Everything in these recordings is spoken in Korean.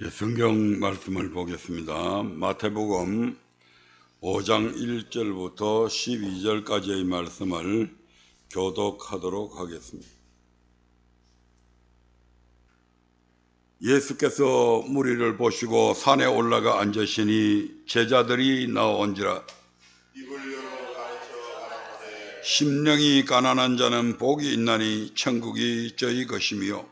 성경 말씀을 보겠습니다. 마태복음 5장 1절부터 12절까지의 말씀을 교독하도록 하겠습니다. 예수께서 무리를 보시고 산에 올라가 앉으시니 제자들이 나온지라. 심령이 가난한 자는 복이 있나니 천국이 저희 것이며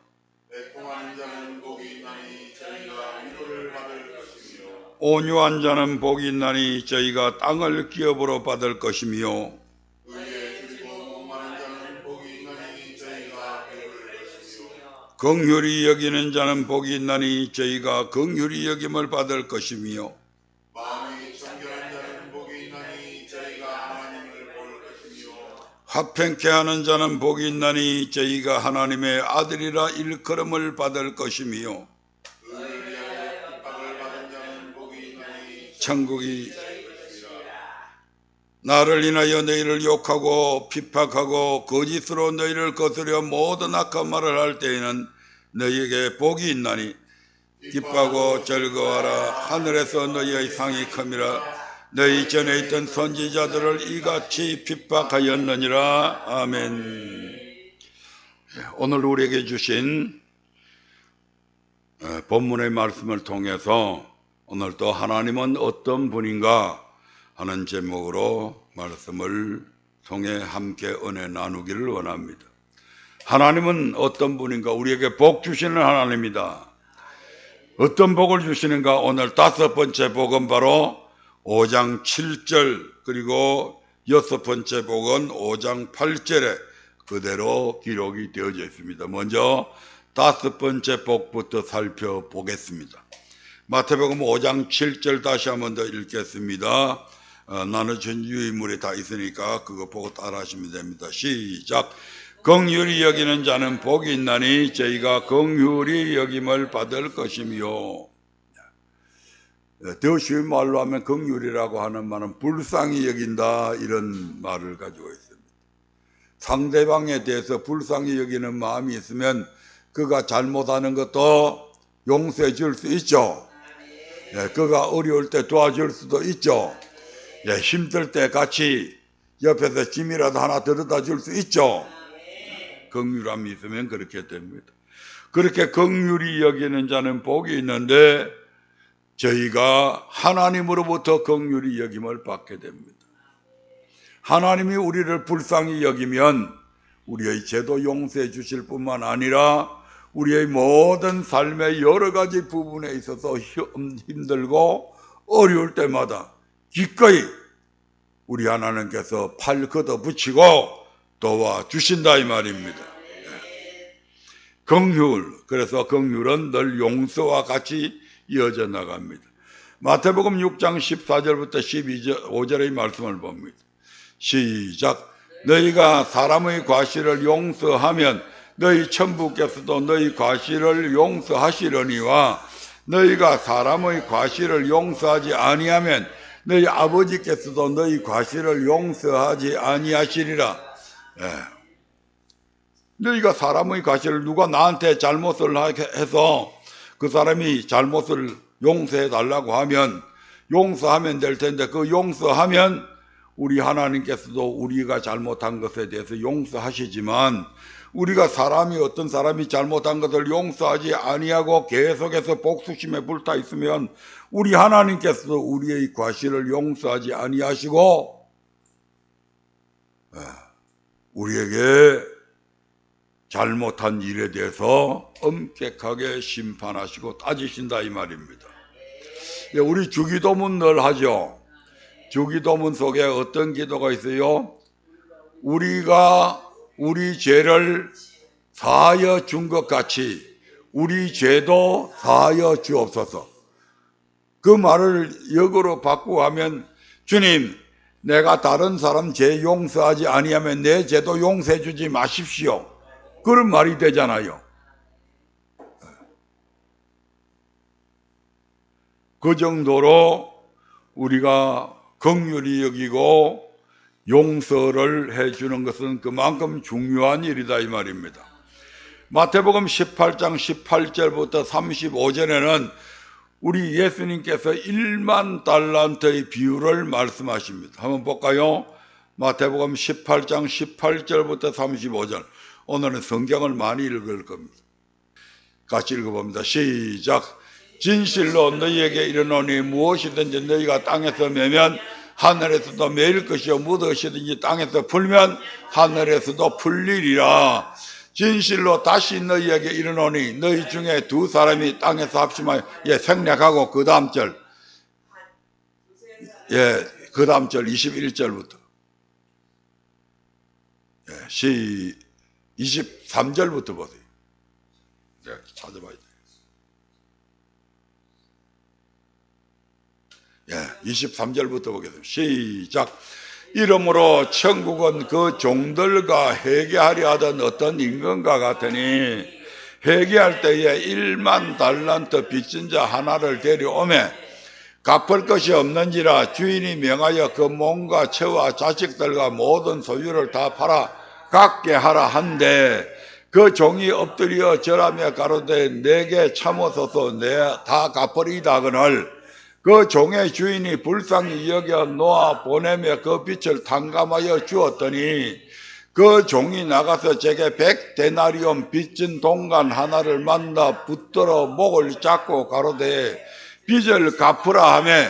온유한 자는 복이 있나니 저희가 땅을 기업으로 받을 것이며 긍휼히 여기는 자는 복이 있나니 저희가 긍휼히 여김을 받을 것이며 화평케 하는 자는 복이 있나니 저희가 하나님의 아들이라 일컬음을 받을 것이며 천국이 나를 인하여 너희를 욕하고 비박하고 거짓으로 너희를 거스려 모든 악한 말을 할 때에는 너희에게 복이 있나니 기뻐하고 즐거워하라. 하늘에서 너희의 상이 큼이라. 너희 전에 있던 선지자들을 이같이 핍박하였느니라. 아멘. 오늘 우리에게 주신 본문의 말씀을 통해서 오늘 또 하나님은 어떤 분인가 하는 제목으로 말씀을 통해 함께 은혜 나누기를 원합니다. 하나님은 어떤 분인가? 우리에게 복 주시는 하나님이다. 어떤 복을 주시는가? 오늘 5번째 복은 바로 5장 7절 그리고 6번째 복은 5장 8절에 그대로 기록이 되어져 있습니다. 먼저 5번째 복부터 살펴보겠습니다. 마태복음 5장 7절 다시 한번 더 읽겠습니다. 나눠준 유인물이 다 있으니까 그거 보고 따라 하시면 됩니다. 시작. 긍휼히 여기는 자는 복이 있나니 저희가 긍휼히 여김을 받을 것이며. 더 쉬운 말로 하면 긍휼이라고 하는 말은 불쌍히 여긴다 이런 말을 가지고 있습니다. 상대방에 대해서 불쌍히 여기는 마음이 있으면 그가 잘못하는 것도 용서해 줄 수 있죠. 그가 어려울 때 도와줄 수도 있죠. 힘들 때 같이 옆에서 짐이라도 하나 들여다 줄 수 있죠. 긍휼함이 있으면 그렇게 됩니다. 그렇게 긍휼히 여기는 자는 복이 있는데 저희가 하나님으로부터 긍휼히 여김을 받게 됩니다. 하나님이 우리를 불쌍히 여기면 우리의 죄도 용서해 주실 뿐만 아니라 우리의 모든 삶의 여러 가지 부분에 있어서 힘들고 어려울 때마다 기꺼이 우리 하나님께서 팔 걷어붙이고 도와주신다 이 말입니다. 긍휼, 그래서 긍휼은 늘 용서와 같이 이어져 나갑니다. 마태복음 6장 14절부터 15절의 말씀을 봅니다. 시작. 너희가 사람의 과실을 용서하면 너희 천부께서도 너희 과실을 용서하시려니와 너희가 사람의 과실을 용서하지 아니하면 너희 아버지께서도 너희 과실을 용서하지 아니하시리라. 너희가 사람의 과실을 누가 나한테 잘못을 해서 그 사람이 잘못을 용서해 달라고 하면 용서하면 될 텐데 그 용서하면 우리 하나님께서도 우리가 잘못한 것에 대해서 용서하시지만 우리가 어떤 사람이 잘못한 것을 용서하지 아니하고 계속해서 복수심에 불타 있으면 우리 하나님께서도 우리의 과실을 용서하지 아니하시고 우리에게 잘못한 일에 대해서 엄격하게 심판하시고 따지신다 이 말입니다. 우리 주기도문 늘 하죠. 주기도문 속에 어떤 기도가 있어요? 우리가 우리 죄를 사하여 준 것 같이 우리 죄도 사하여 주옵소서. 그 말을 역으로 바꾸고 하면 주님, 내가 다른 사람 죄 용서하지 아니하면 내 죄도 용서해 주지 마십시오. 그런 말이 되잖아요. 그 정도로 우리가 긍휼히 여기고 용서를 해주는 것은 그만큼 중요한 일이다 이 말입니다. 마태복음 18장 18절부터 35절에는 우리 예수님께서 1만 달란트의 비율을 말씀하십니다. 한번 볼까요? 마태복음 18장 18절부터 35절. 오늘은 성경을 많이 읽을 겁니다. 같이 읽어봅니다. 시작. 진실로 너희에게 이르노니 무엇이든지 너희가 땅에서 매면 하늘에서도 매일 것이요 무엇이든지 땅에서 풀면 하늘에서도 풀리리라. 진실로 다시 너희에게 이르노니 너희 중에 두 사람이 땅에서 합심하여 생략하고 그 다음 절 그 다음 절 21절부터 23절부터 보세요. 찾아봐야 돼요. 23절부터 보겠습니다. 시작. 이러므로 천국은 그 종들과 회개하려 하던 어떤 임금과 같으니 회개할 때에 1만 달란트 빚진 자 하나를 데려오매 갚을 것이 없는지라 주인이 명하여 그 몸과 처와 자식들과 모든 소유를 다 팔아 갚게 하라 한데 그 종이 엎드려 절하며 가로되 내게 참으소서 내가 다 갚으리이다 하거늘 그 종의 주인이 불쌍히 여겨 놓아 보내며 그 빚을 탕감하여 주었더니 그 종이 나가서 제게 100데나리온 빚진 동간 하나를 만나 붙들어 목을 잡고 가로되 빚을 갚으라 하매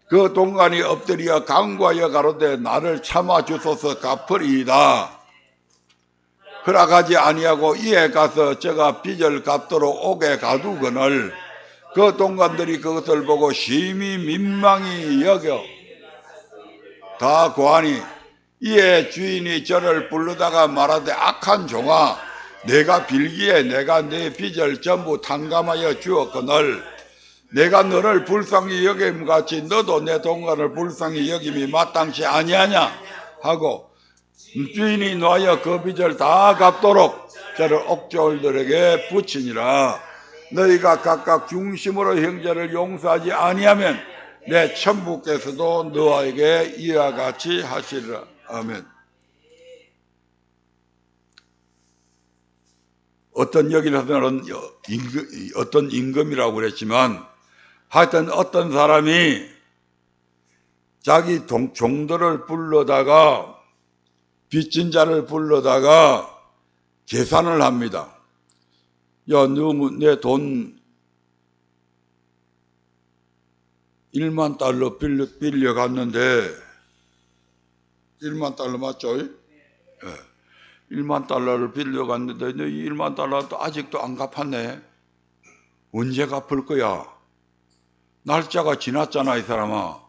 그 동간이 엎드려 간구하여 가로되 나를 참아 주소서 갚으리이다. 허락하지 아니하고 이에 가서 저가 빚을 갚도록 옥에 가두거늘 그 동관들이 그것을 보고 심히 민망히 여겨 다 고하니 이에 주인이 저를 부르다가 말하되 악한 종아 내가 빌기에 내가 네 빚을 전부 탕감하여 주었거늘 내가 너를 불쌍히 여김같이 너도 내 동관을 불쌍히 여김이 마땅치 아니하냐 하고 주인이 놓아여 그 빚을 다 갚도록 저를 옥졸들에게 붙이니라. 너희가 각각 중심으로 형제를 용서하지 아니하면 내 천부께서도 너에게 이와 같이 하시리라. 아멘. 어떤 여기서는 어떤 임금이라고 그랬지만 하여튼 어떤 사람이 자기 종들을 불러다가 빚진 자를 불러다가 계산을 합니다. 야, 너 내 돈 1만 달러 빌려갔는데 1만 달러 맞죠? 예. 1만 달러를 빌려갔는데 너 1만 달러도 아직도 안 갚았네. 언제 갚을 거야? 날짜가 지났잖아 이 사람아.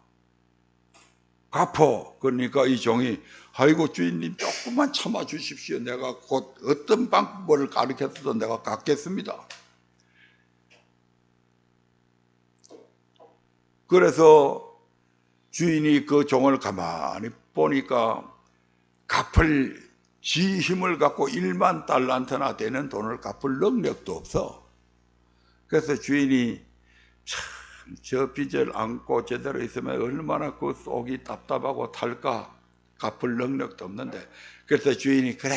갚어. 그러니까 이 종이 아이고 주인님 조금만 참아 주십시오. 내가 곧 어떤 방법을 가르쳐서도 내가 갚겠습니다. 그래서 주인이 그 종을 가만히 보니까 갚을 지 힘을 갖고 1만 달란트나 되는 돈을 갚을 능력도 없어. 그래서 주인이 참 저 빚을 안고 제대로 있으면 얼마나 그 속이 답답하고 탈까. 갚을 능력도 없는데. 그래서 주인이 그래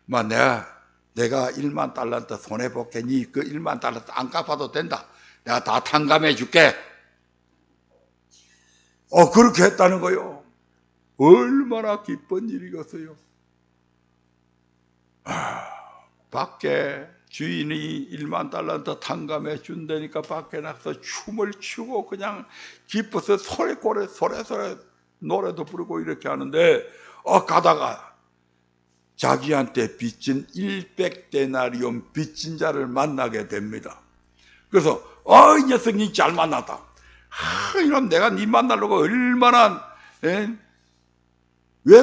내가 1만 달란트 손해볼게. 니 그 1만 달란트 안 갚아도 된다. 내가 다 탕감해 줄게. 그렇게 했다는 거요. 얼마나 기쁜 일이겠어요. 밖에 주인이 1만 달란트 탕감해 준다니까 밖에 나서 춤을 추고 그냥 기뻐서 소래꼬래 소래소래 노래도 부르고 이렇게 하는데 가다가 자기한테 빚진 100데나리온 빚진 자를 만나게 됩니다. 그래서 이 녀석이 잘 만났다. 이놈 내가 네 만나려고 얼마나 왜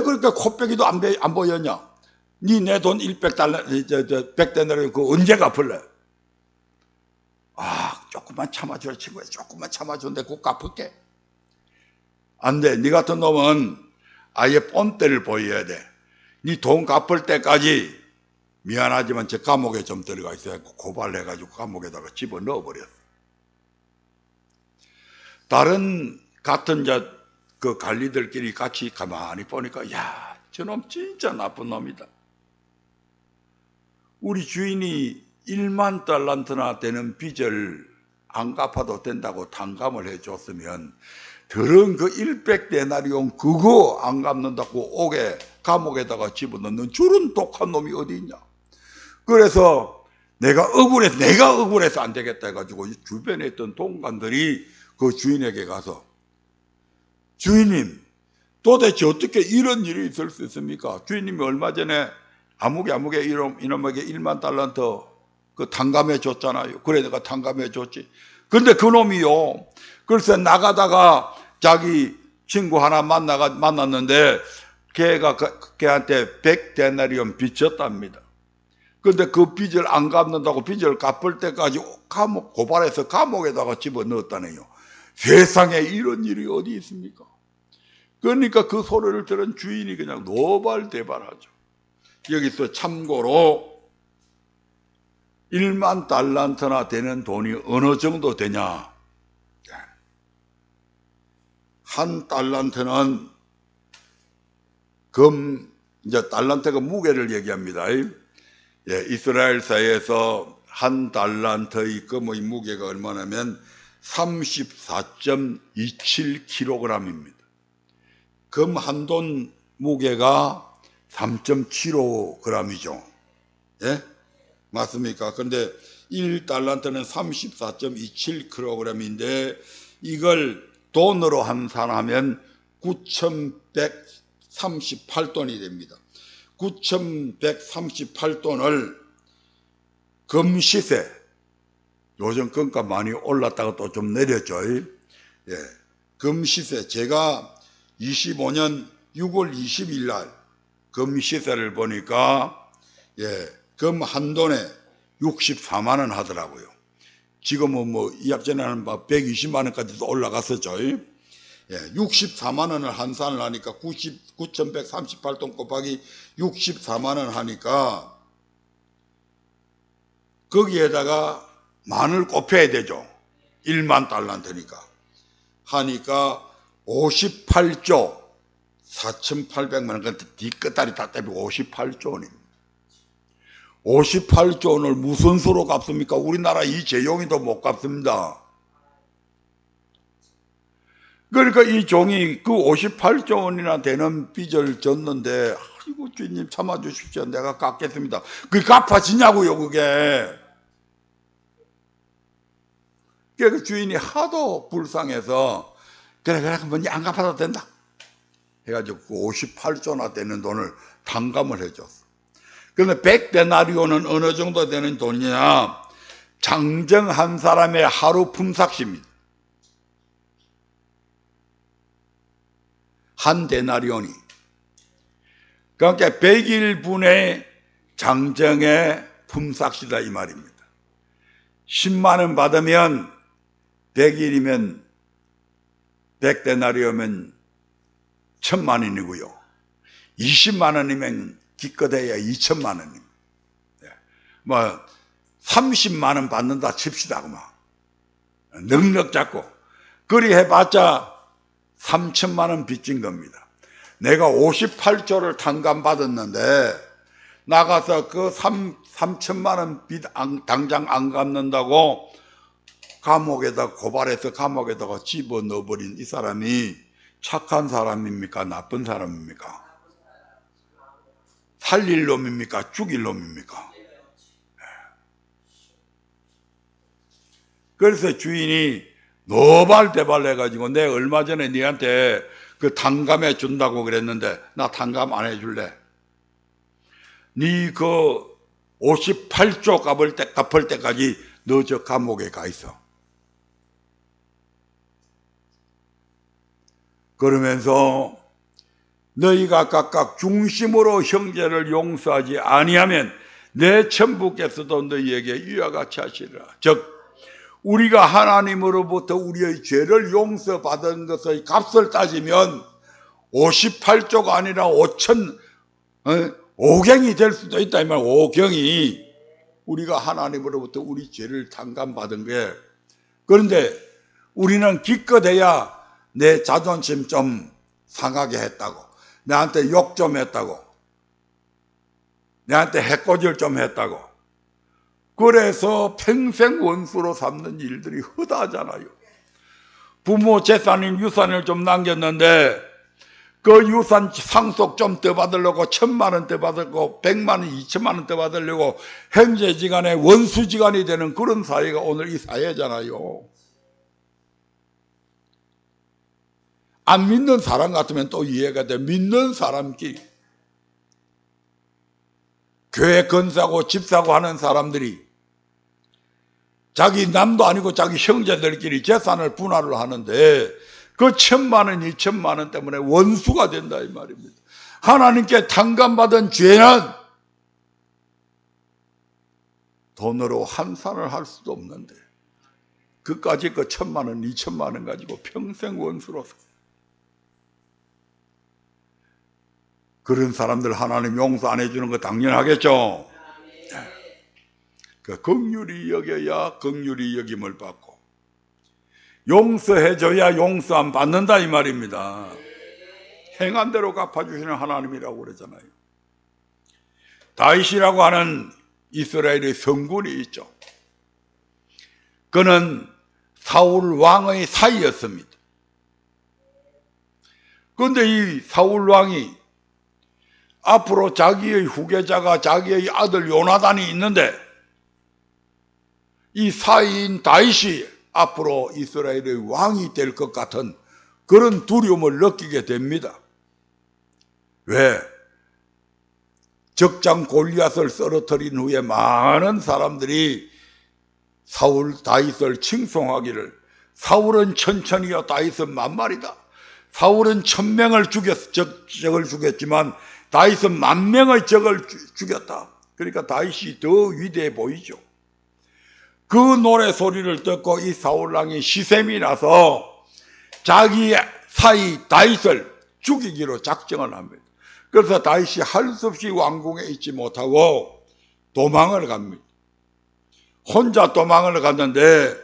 그렇게 코빼기도 안 보였냐? 니 내 돈 100데나리온 그거 언제 갚을래? 조금만 참아줘 친구야. 조금만 참아줬는데 그거 갚을게. 안 돼. 니 같은 놈은 아예 뻔때를 보여야 돼. 니 돈 갚을 때까지 미안하지만 저 감옥에 좀 들어가 있어야 고발해가지고 감옥에다가 집어넣어버렸어. 다른 같은 그 관리들끼리 같이 가만히 보니까 야, 저놈 진짜 나쁜 놈이다. 우리 주인이 1만 달란트나 되는 빚을 안 갚아도 된다고 탕감을 해줬으면 들은 그 100데나리온 그거 안 갚는다고 옥에 감옥에다가 집어넣는 저런 독한 놈이 어디 있냐. 그래서 내가 억울해서 안 되겠다 해가지고 주변에 있던 동관들이 그 주인에게 가서 주인님 도대체 어떻게 이런 일이 있을 수 있습니까? 주인님이 얼마 전에 아무개 이놈에게 1만 달란트 그 탕감해 줬잖아요. 그래 내가 탕감해 줬지. 근데 그놈이요. 글쎄 나가다가 자기 친구 하나 만났는데 걔가 걔한테 100데나리온 빚졌답니다. 근데 그 빚을 안 갚는다고 빚을 갚을 때까지 고발해서 감옥에다가 집어넣었다네요. 세상에 이런 일이 어디 있습니까? 그러니까 그 소리를 들은 주인이 그냥 노발대발하죠. 여기서 참고로 1만 달란트나 되는 돈이 어느 정도 되냐. 한 달란트는 이제 달란트가 무게를 얘기합니다. 이스라엘 사회에서 한 달란트의 금의 무게가 얼마냐면 34.27kg입니다. 금 한 돈 무게가 3.75g이죠. 예? 맞습니까? 근데 1달란트는 34.27kg인데 이걸 돈으로 환산하면 9,138돈이 됩니다. 9,138돈을 금시세, 요즘 금값 많이 올랐다가 또 좀 내렸죠. 예, 금시세, 제가 25년 6월 20일 날 금시세를 보니까 금 한 돈에 64만 원 하더라고요. 지금은 뭐 이합전에는 120만 원까지도 올라갔었죠. 64만 원을 환산을 하니까 9,138돈 곱하기 64만 원 하니까 거기에다가 만을 곱해야 되죠. 1만 달란트니까. 하니까 58조 4,800만 원, 그 뒤끝다리 다 떼고 58조 원입니다. 58조 원을 무슨 수로 갚습니까? 우리나라 이 재용이도 못 갚습니다. 그러니까 이 종이 그 58조 원이나 되는 빚을 졌는데, 아이고 주인님 참아주십시오. 내가 갚겠습니다. 그게 갚아지냐고요, 그게. 그 주인이 하도 불쌍해서 그래 그러면 안 갚아도 된다 해가지고 그 58조나 되는 돈을 탕감을 해줬어. 그런데 100데나리온은 어느 정도 되는 돈이냐? 장정 한 사람의 하루 품삯입니다. 한 데나리온이. 그러니까 100일분의 장정의 품삯이다 이 말입니다. 10만 원 받으면 100일이면 100데나리온이면 1,000만 원이고요. 20만 원이면 기껏해야 2천만 원입니다. 뭐 30만 원 받는다 칩시다. 넉넉 잡고 그리 해봤자 3천만 원 빚진 겁니다. 내가 58조를 탕감받았는데 나가서 그 3천만 원 빚 당장 안 갚는다고 감옥에다 고발해서 감옥에다가 집어넣어버린 이 사람이 착한 사람입니까? 나쁜 사람입니까? 살릴 놈입니까? 죽일 놈입니까? 그래서 주인이 노발대발 해가지고 내가 얼마 전에 니한테 그 탕감해 준다고 그랬는데 나 탕감 안 해줄래? 니 그 58조 갚을 때까지 너 저 감옥에 가 있어. 그러면서 너희가 각각 중심으로 형제를 용서하지 아니하면 내 천부께서도 너희에게 이와 같이 하시리라. 즉 우리가 하나님으로부터 우리의 죄를 용서받은 것의 값을 따지면 58조가 아니라 5경이 될 수도 있다 이 말. 5경이 우리가 하나님으로부터 우리 죄를 탕감받은 게. 그런데 우리는 기껏해야 내 자존심 좀 상하게 했다고, 나한테 욕 좀 했다고, 나한테 해코지를 좀 했다고, 그래서 평생 원수로 삼는 일들이 허다하잖아요. 부모 재산인 유산을 좀 남겼는데 그 유산 상속 좀 더 받으려고 1,000만 원 더 받으려고 100만 원, 2천만 원 더 받으려고 형제지간에 원수지간이 되는 그런 사회가 오늘 이 사회잖아요. 안 믿는 사람 같으면 또 이해가 돼. 믿는 사람끼리 교회 건사고 집 사고 하는 사람들이 자기 남도 아니고 자기 형제들끼리 재산을 분할을 하는데 그 1,000만 원, 2천만 원 때문에 원수가 된다 이 말입니다. 하나님께 탕감받은 죄는 돈으로 환산을 할 수도 없는데 그까지 그 1,000만 원, 2천만 원 가지고 평생 원수로 사. 그런 사람들 하나님 용서 안 해주는 거 당연하겠죠. 그 긍휼히 여겨야 긍휼히 여김을 받고 용서해줘야 용서함 받는다 이 말입니다. 행한 대로 갚아주시는 하나님이라고 그러잖아요. 다윗이라고 하는 이스라엘의 성군이 있죠. 그는 사울 왕의 사이였습니다. 그런데 이 사울 왕이 앞으로 자기의 후계자가 자기의 아들 요나단이 있는데 이 사이인 다윗이 앞으로 이스라엘의 왕이 될 것 같은 그런 두려움을 느끼게 됩니다. 왜? 적장 골리앗을 쓰러뜨린 후에 많은 사람들이 사울 다윗을 칭송하기를 사울은 천천히요 다윗은 만말이다. 사울은 1,000명을 적을 죽였지만 다윗은 10,000명의 적을 죽였다. 그러니까 다윗이 더 위대해 보이죠. 그 노래 소리를 듣고 이 사울왕이 시샘이 나서 자기 사이 다윗을 죽이기로 작정을 합니다. 그래서 다윗이 할 수 없이 왕궁에 있지 못하고 도망을 갑니다. 혼자 도망을 갔는데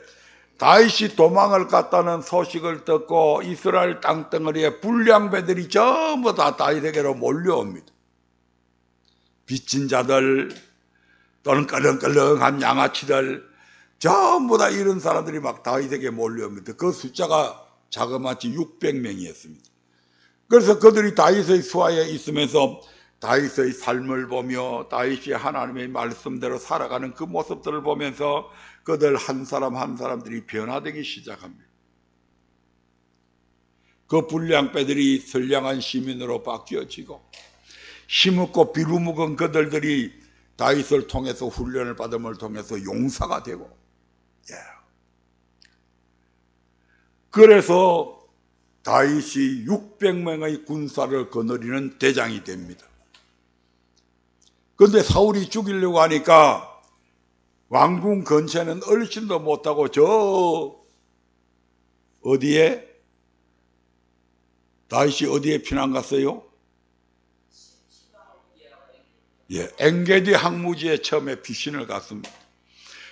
다윗이 도망을 갔다는 소식을 듣고 이스라엘 땅덩어리에 불량배들이 전부 다 다윗에게로 몰려옵니다. 빚진 자들 또는 끌렁끌렁한 양아치들 전부 다 이런 사람들이 막 다윗에게 몰려옵니다. 그 숫자가 자그마치 600명이었습니다. 그래서 그들이 다윗의 수하에 있으면서 다윗의 삶을 보며 다윗이 하나님의 말씀대로 살아가는 그 모습들을 보면서 그들 한 사람 한 사람들이 변화되기 시작합니다. 그 불량배들이 선량한 시민으로 바뀌어지고 힘없고 비루묵은 그들이 다윗을 통해서 훈련을 받음을 통해서 용사가 되고 그래서 다윗이 600명의 군사를 거느리는 대장이 됩니다. 그런데 사울이 죽이려고 하니까 왕궁 근처에는 얼씬도 못하고 저 어디에 다윗이 어디에 피난 갔어요? 엥게디 항무지에 처음에 피신을 갔습니다.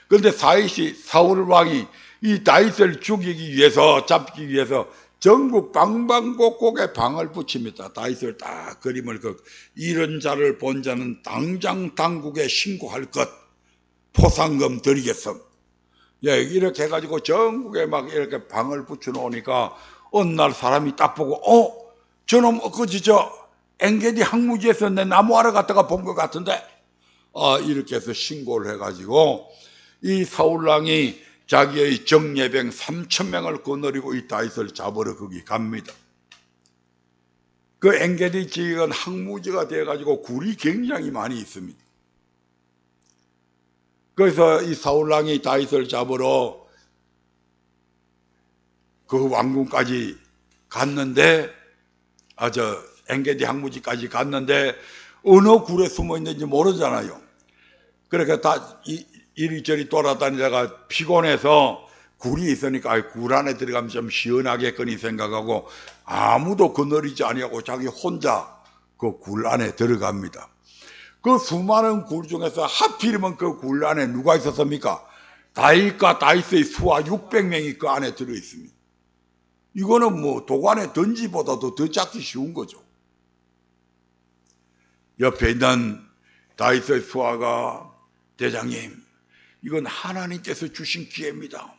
그런데 사울 왕이 이 다윗을 죽이기 위해서 잡기 위해서 전국 방방곡곡에 방을 붙입니다. 다윗을 딱 그림을 이런 자를 본 자는 당장 당국에 신고할 것 포상금 드리겠음. 이렇게 해가지고 전국에 막 이렇게 방을 붙여놓으니까 어느 날 사람이 딱 보고 저놈 엊그제 저 엥게디 항무지에서 내 나무하러 갔다가 본 것 같은데 이렇게 해서 신고를 해가지고 이 사울왕이 자기의 정예병 3,000명을 거느리고 이 다윗을 잡으러 거기 갑니다. 그 엥게디 지역은 항무지가 되어가지고 굴이 굉장히 많이 있습니다. 그래서 이 사울왕이 다윗을 잡으러 그 왕궁까지 갔는데 엥게디 항무지까지 갔는데 어느 굴에 숨어 있는지 모르잖아요. 그러니까 다 이리저리 돌아다니다가 피곤해서 굴이 있으니까 굴 안에 들어가면 좀 시원하겠거니 생각하고 아무도 거느리지 아니하고 자기 혼자 그 굴 안에 들어갑니다. 그 수많은 굴 중에서 하필이면 그 굴 안에 누가 있었습니까? 다윗과 다윗의 수하 600명이 그 안에 들어있습니다. 이거는 뭐 도관의 던지보다도 더 잡기 쉬운 거죠. 옆에 있는 다윗의 수하가 대장님 이건 하나님께서 주신 기회입니다.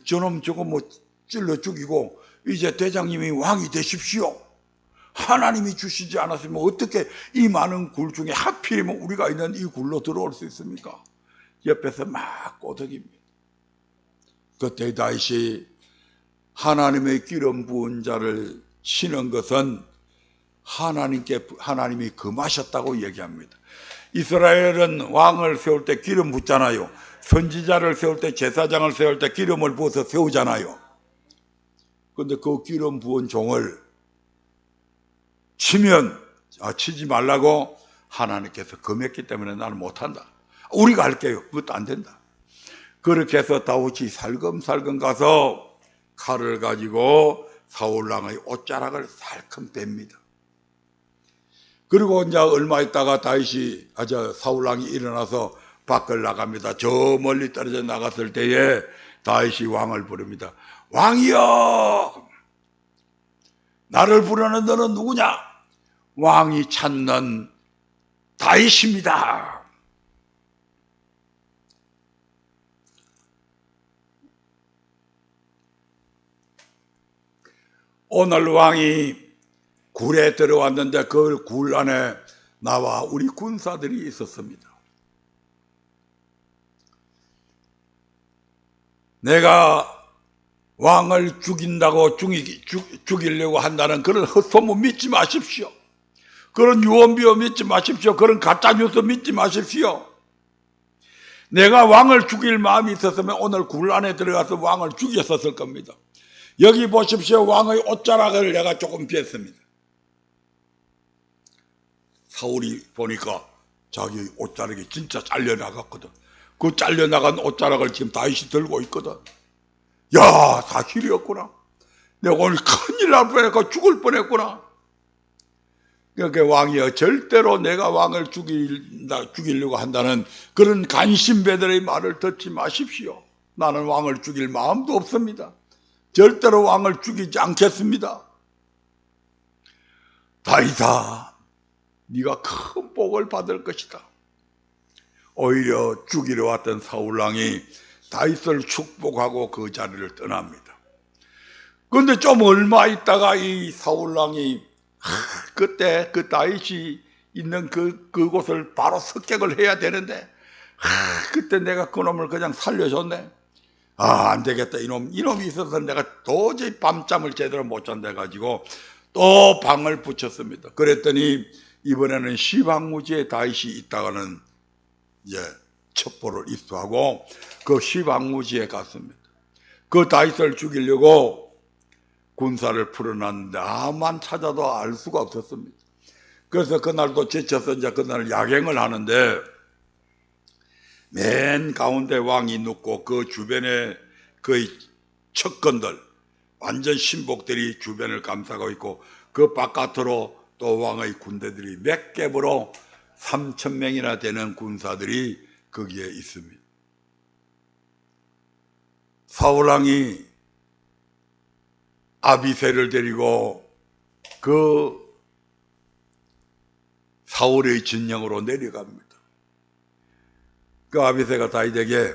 저놈 저거 뭐 찔러 죽이고 이제 대장님이 왕이 되십시오. 하나님이 주시지 않았으면 어떻게 이 많은 굴 중에 하필이면 우리가 있는 이 굴로 들어올 수 있습니까? 옆에서 막 꼬드깁니다. 그때 다윗이 하나님의 기름 부은 자를 치는 것은 하나님이 금하셨다고 얘기합니다. 이스라엘은 왕을 세울 때 기름 붓잖아요. 선지자를 세울 때, 제사장을 세울 때 기름을 부어서 세우잖아요. 그런데 그 기름 부은 종을 치지 말라고 하나님께서 금했기 때문에 나는 못한다. 우리가 할게요. 그것도 안 된다. 그렇게 해서 다윗이 살금살금 가서 칼을 가지고 사울왕의 옷자락을 살금 뺍니다. 그리고 이제 얼마 있다가 사울왕이 일어나서 밖을 나갑니다. 저 멀리 떨어져 나갔을 때에 다윗이 왕을 부릅니다. 왕이여! 나를 부르는 너는 누구냐? 왕이 찾는 다윗입니다. 오늘 왕이 굴에 들어왔는데 그 굴 안에 나와 우리 군사들이 있었습니다. 내가 왕을 죽이려고 한다는 그런 헛소문 믿지 마십시오. 그런 유언비어 믿지 마십시오. 그런 가짜뉴스 믿지 마십시오. 내가 왕을 죽일 마음이 있었으면 오늘 굴 안에 들어가서 왕을 죽였었을 겁니다. 여기 보십시오. 왕의 옷자락을 내가 조금 뺐습니다. 사울이 보니까 자기 옷자락이 진짜 잘려나갔거든. 그 잘려나간 옷자락을 지금 다윗이 들고 있거든. 야, 사실이었구나. 내가 오늘 큰일 날 뻔했고 죽을 뻔했구나. 그러니까 왕이여, 절대로 내가 왕을 죽이려고 한다는 그런 간신배들의 말을 듣지 마십시오. 나는 왕을 죽일 마음도 없습니다. 절대로 왕을 죽이지 않겠습니다. 다윗아, 네가 큰 복을 받을 것이다. 오히려 죽이러 왔던 사울왕이 다윗을 축복하고 그 자리를 떠납니다. 그런데 좀 얼마 있다가 이 사울왕이 그때 그 다윗이 있는 그곳을 바로 습격을 해야 되는데 그때 내가 그놈을 그냥 살려줬네. 안 되겠다. 이놈이 있어서 내가 도저히 밤잠을 제대로 못 잔다 가지고 또 방을 붙였습니다. 그랬더니 이번에는 시방무지에 다윗이 있다가는 이제 첩보를 입수하고 그 시방무지에 갔습니다. 그 다윗을 죽이려고 군사를 풀어놨는데 아무만 찾아도 알 수가 없었습니다. 그래서 그날도 지쳐서 이제 그날 야경을 하는데 맨 가운데 왕이 눕고 그 주변에 그 척건들 완전 신복들이 주변을 감싸고 있고 그 바깥으로 또 왕의 군대들이 몇 겹으로 3,000명이나 되는 군사들이 거기에 있습니다. 사울왕이 아비새를 데리고 그 사울의 진영으로 내려갑니다. 그 아비새가 다윗에게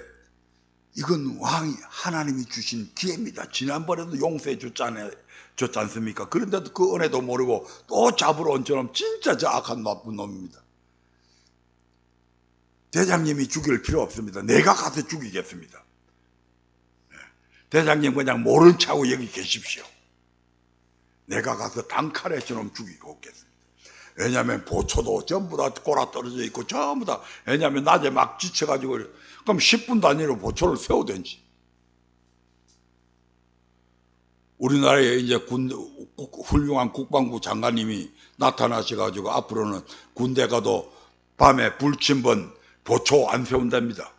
이건 왕이 하나님이 주신 기회입니다. 지난번에도 용서해 줬지 않습니까? 그런데도 그 은혜도 모르고 또 잡으러 온 저놈 진짜 저 악한 나쁜 놈입니다. 대장님이 죽일 필요 없습니다. 내가 가서 죽이겠습니다. 대장님 그냥 모른 척하고 여기 계십시오. 내가 가서 단칼에 저놈 죽이고 오겠습니다. 왜냐하면 보초도 전부 다 꼬라 떨어져 있고 전부 다, 왜냐하면 낮에 막 지쳐가지고 그럼 10분 단위로 보초를 세우든지. 우리나라에 이제 훌륭한 국방부 장관님이 나타나셔가지고 앞으로는 군대 가도 밤에 불침번 보초 안 세운답니다.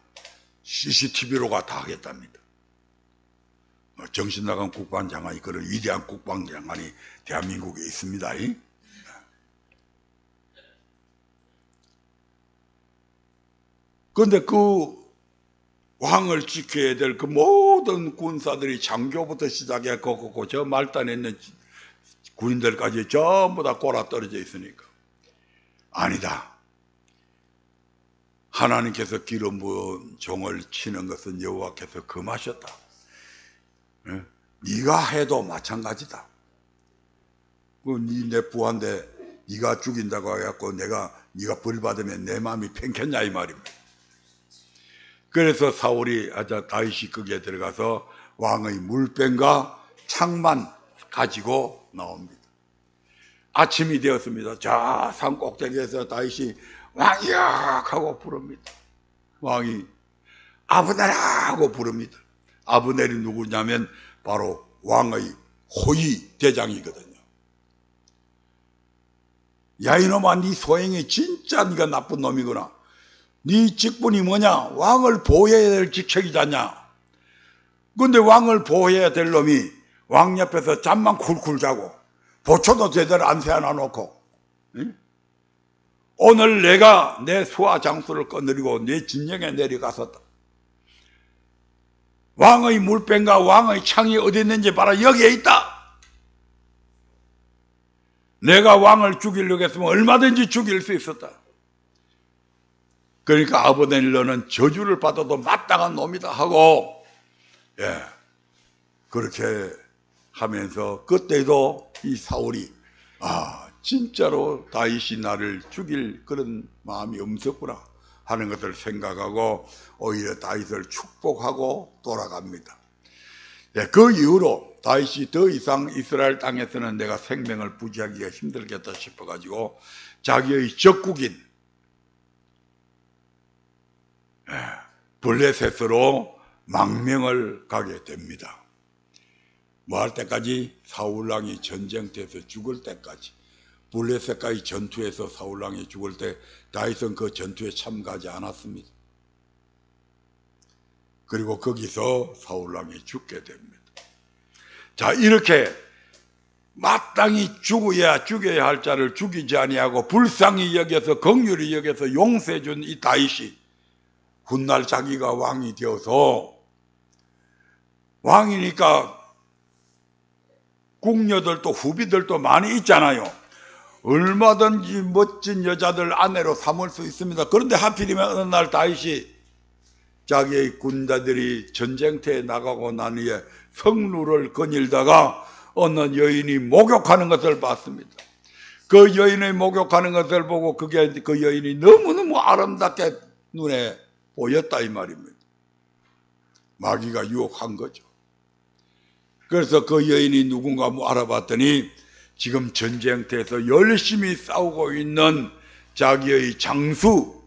CCTV로가 다 하겠답니다. 정신 나간 국방장관이, 그런 위대한 국방장관이 대한민국에 있습니다. 그런데 그 왕을 지켜야 될 그 모든 군사들이 장교부터 시작해서 저 말단에 있는 군인들까지 전부 다 꼬라 떨어져 있으니까 아니다. 하나님께서 기름 부은 종을 치는 것은 여호와께서 금하셨다. 네가 해도 마찬가지다. 내 부하인데 네가 죽인다고 해갖고 네가 벌 받으면 내 마음이 팽켰냐 이 말입니다. 그래서 사울이 다윗이 거기에 들어가서 왕의 물병과 창만 가지고 나옵니다. 아침이 되었습니다. 저 산 꼭대기에서 다윗이 왕이야 하고 부릅니다. 왕이 아브넬아 하고 부릅니다. 아브넬이 누구냐면 바로 왕의 호위 대장이거든요. 야 이놈아, 네 소행이 진짜 네가 나쁜 놈이구나. 네 직분이 뭐냐? 왕을 보호해야 될 직책이잖냐. 근데 왕을 보호해야 될 놈이 왕 옆에서 잠만 쿨쿨 자고 보초도 제대로 안 세워놔놓고, 응? 오늘 내가 내 수하 장수를 거느리고 내 진영에 내려가서 왕의 물병과 왕의 창이 어디 있는지 봐라. 여기에 있다. 내가 왕을 죽이려고 했으면 얼마든지 죽일 수 있었다. 그러니까 아브넬러는 저주를 받아도 마땅한 놈이다 하고, 그렇게 하면서 그때도 이 사울이 진짜로 다윗이 나를 죽일 그런 마음이 없었구나 하는 것을 생각하고 오히려 다윗을 축복하고 돌아갑니다. 그 이후로 다윗이 더 이상 이스라엘 땅에서는 내가 생명을 부지하기가 힘들겠다 싶어가지고 자기의 적국인 블레셋으로 망명을 가게 됩니다. 뭐 할 때까지? 사울왕이 전쟁터에서 죽을 때까지. 블레셋과의 전투에서 사울왕이 죽을 때 다윗은 그 전투에 참가하지 않았습니다. 그리고 거기서 사울왕이 죽게 됩니다. 자, 이렇게 마땅히 죽여야 할 자를 죽이지 아니하고 불쌍히 여겨서 긍휼히 여겨서 용서해 준 이 다윗이 훗날 자기가 왕이 되어서, 왕이니까 궁녀들도 후비들도 많이 있잖아요. 얼마든지 멋진 여자들 아내로 삼을 수 있습니다. 그런데 하필이면 어느 날 다윗이 자기의 군대들이 전쟁터에 나가고 난 후에 성루를 거닐다가 어느 여인이 목욕하는 것을 봤습니다. 그 여인의 목욕하는 것을 보고 그 여인이 너무너무 아름답게 눈에 보였다 이 말입니다. 마귀가 유혹한 거죠. 그래서 그 여인이 누군가 알아봤더니 지금 전쟁터에서 열심히 싸우고 있는 자기의 장수,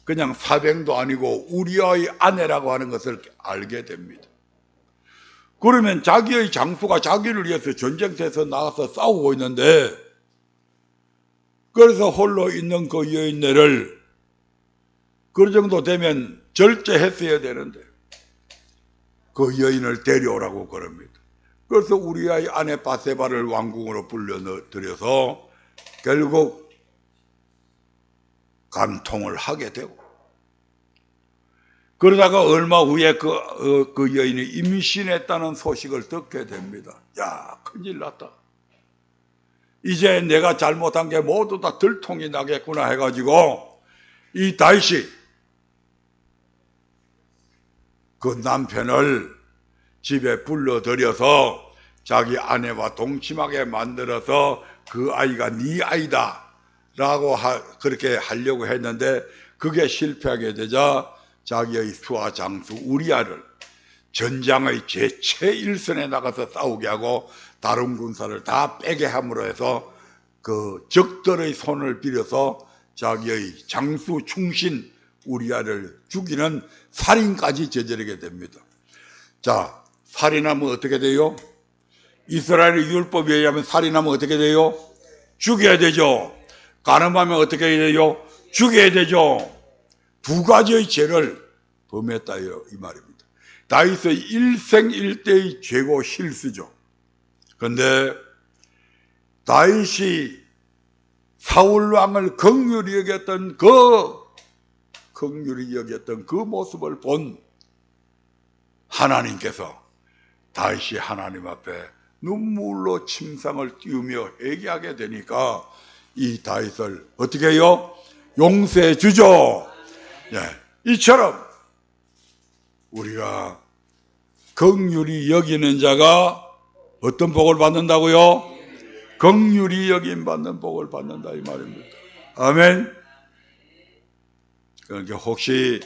그냥 사병도 아니고 우리아의 아내라고 하는 것을 알게 됩니다. 그러면 자기의 장수가 자기를 위해서 전쟁터에서 나가서 싸우고 있는데, 그래서 홀로 있는 그 여인네를 그 정도 되면 절제했어야 되는데 그 여인을 데려오라고 그럽니다. 그래서 우리아의 아내 바세바를 왕궁으로 불러들여서 결국 간통을 하게 되고, 그러다가 얼마 후에 그 여인이 임신했다는 소식을 듣게 됩니다. 야, 큰일 났다. 이제 내가 잘못한 게 모두 다 들통이 나겠구나 해가지고 이 다윗이 그 남편을 집에 불러들여서 자기 아내와 동침하게 만들어서 그 아이가 네 아이다 라고 그렇게 하려고 했는데 그게 실패하게 되자 자기의 수하 장수 우리아를 전장의 최일선에 나가서 싸우게 하고 다른 군사를 다 빼게 함으로 해서 그 적들의 손을 빌어서 자기의 장수 충신 우리아를 죽이는 살인까지 저지르게 됩니다. 자, 살인하면 어떻게 돼요? 이스라엘의 율법에 의하면 살인하면 어떻게 돼요? 죽여야 되죠. 간음하면 어떻게 해야 돼요? 죽여야 되죠. 두 가지의 죄를 범했다 이 말입니다. 다윗의 일생일대의 죄고 실수죠. 그런데 다윗이 사울왕을 긍휼히 여겼던 그 모습을 본 하나님께서 다윗이 하나님 앞에 눈물로 침상을 띄우며 회개하게 되니까 이 다윗을 어떻게 해요? 용서해 주죠. 이처럼 우리가 긍휼히 여기는 자가 어떤 복을 받는다고요? 긍휼히 여김 받는 복을 받는다 이 말입니다. 아멘. 그러니까 혹시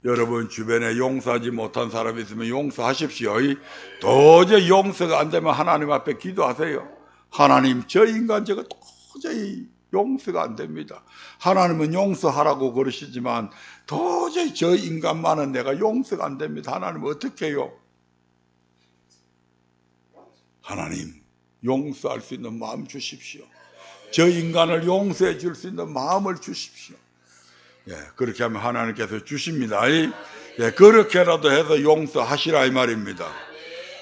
여러분 주변에 용서하지 못한 사람이 있으면 용서하십시오. 도저히 용서가 안 되면 하나님 앞에 기도하세요. 하나님, 저 인간 저거 도저히 용서가 안 됩니다. 하나님은 용서하라고 그러시지만 도저히 저 인간만은 내가 용서가 안 됩니다. 하나님 어떻게 해요? 하나님, 용서할 수 있는 마음 주십시오. 저 인간을 용서해 줄 수 있는 마음을 주십시오. 그렇게 하면 하나님께서 주십니다. 그렇게라도 해서 용서하시라 이 말입니다.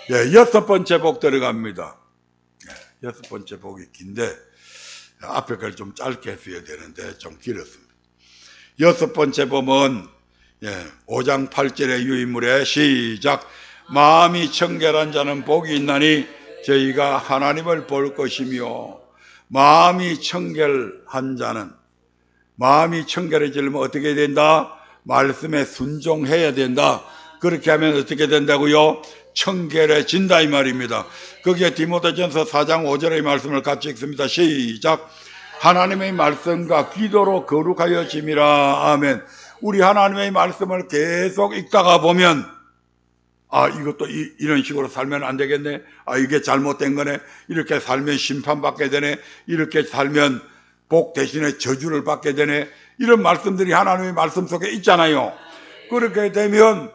6번째 복 들어갑니다. 6번째 복이 긴데 앞에 걸 좀 짧게 했어야 되는데 좀 길었습니다. 6번째 복은 5장 8절의 유인물에 시작. 마음이 청결한 자는 복이 있나니 저희가 하나님을 볼 것이며. 마음이 청결한 자는, 마음이 청결해지려면 어떻게 된다? 말씀에 순종해야 된다. 그렇게 하면 어떻게 된다고요? 청결해진다 이 말입니다. 거기에 디모데전서 4장 5절의 말씀을 같이 읽습니다. 시작. 하나님의 말씀과 기도로 거룩하여짐이라. 아멘. 우리 하나님의 말씀을 계속 읽다가 보면 이것도 이런 식으로 살면 안 되겠네. 이게 잘못된 거네. 이렇게 살면 심판받게 되네. 이렇게 살면 복 대신에 저주를 받게 되네. 이런 말씀들이 하나님의 말씀 속에 있잖아요. 그렇게 되면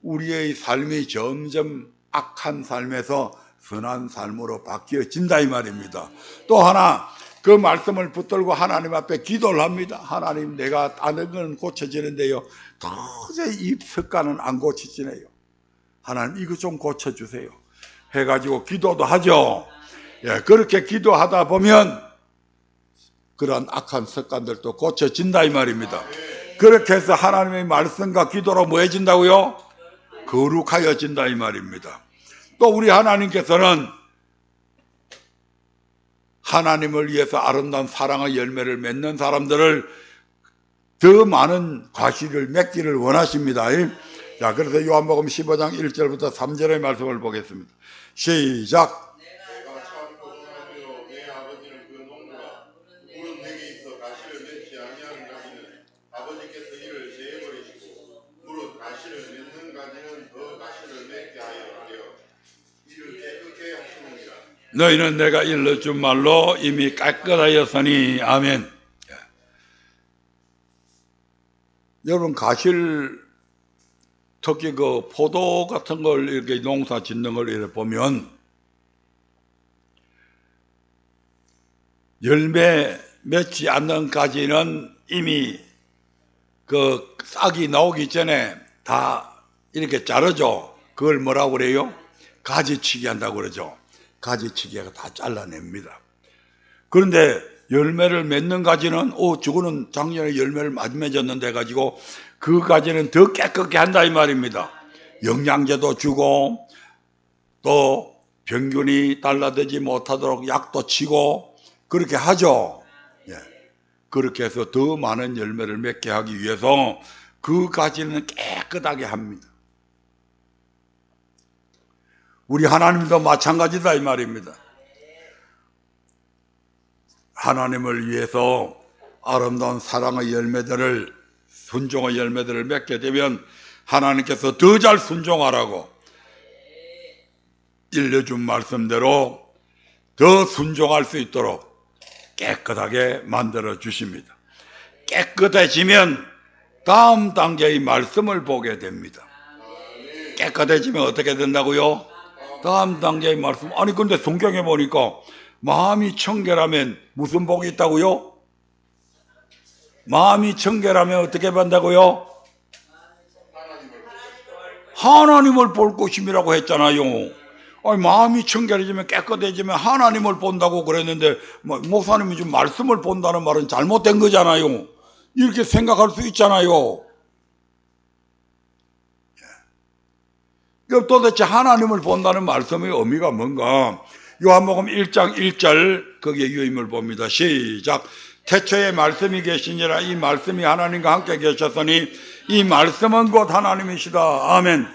우리의 삶이 점점 악한 삶에서 선한 삶으로 바뀌어진다 이 말입니다. 또 하나, 그 말씀을 붙들고 하나님 앞에 기도를 합니다. 하나님, 내가 다른 건 고쳐지는데요, 도저히 이 습관은 안 고쳐지네요. 하나님, 이거 좀 고쳐주세요 해가지고 기도도 하죠. 그렇게 기도하다 보면 그런 악한 습관들도 고쳐진다 이 말입니다. 그렇게 해서 하나님의 말씀과 기도로 뭐 해진다고요? 거룩하여진다 이 말입니다. 또 우리 하나님께서는 하나님을 위해서 아름다운 사랑의 열매를 맺는 사람들을 더 많은 과실을 맺기를 원하십니다. 자, 그래서 요한복음 15장 1절부터 3절의 말씀을 보겠습니다. 시작. 내가 참 고통하며 내 아버지는 그 농부가 물은 내게 있어 가시를 맺지 아니하는 가지는 아버지께서 이를 제해버리시고 물은 가시를 맺는 가지는 더 가시를 맺게 하여 이를 깨끗게 하시느니라. 너희는 내가 일러준 말로 이미 깨끗하였으니. 아멘. 여러분, 가실 특히 그 포도 같은 걸 이렇게 농사 짓는 걸 이렇게 보면 열매 맺지 않는 가지는 이미 그 싹이 나오기 전에 다 이렇게 자르죠. 그걸 뭐라고 그래요? 가지치기 한다고 그러죠. 가지치기가 다 잘라냅니다. 그런데 열매를 맺는 가지는 저거는 작년에 열매를 많이 맺었는데 가지고 그 가지는 더 깨끗게 한다 이 말입니다. 영양제도 주고 또 병균이 달라들지 못하도록 약도 치고 그렇게 하죠. 그렇게 해서 더 많은 열매를 맺게 하기 위해서 그 가지는 깨끗하게 합니다. 우리 하나님도 마찬가지다 이 말입니다. 하나님을 위해서 아름다운 사랑의 열매들을, 순종의 열매들을 맺게 되면 하나님께서 더 잘 순종하라고 일러준 말씀대로 더 순종할 수 있도록 깨끗하게 만들어 주십니다. 깨끗해지면 다음 단계의 말씀을 보게 됩니다. 깨끗해지면 어떻게 된다고요? 다음 단계의 말씀. 아니 근데 성경에 보니까 마음이 청결하면 무슨 복이 있다고요? 마음이 청결하면 어떻게 받는다고요? 하나님을 볼 것임이라고 했잖아요. 아니, 마음이 청결해지면 깨끗해지면 하나님을 본다고 그랬는데 목사님이 좀 말씀을 본다는 말은 잘못된 거잖아요. 이렇게 생각할 수 있잖아요. 그럼 도대체 하나님을 본다는 말씀의 의미가 뭔가? 요한복음 1장 1절 거기에 유임을 봅니다. 시작. 태초에 말씀이 계시니라. 이 말씀이 하나님과 함께 계셨으니 이 말씀은 곧 하나님이시다. 아멘.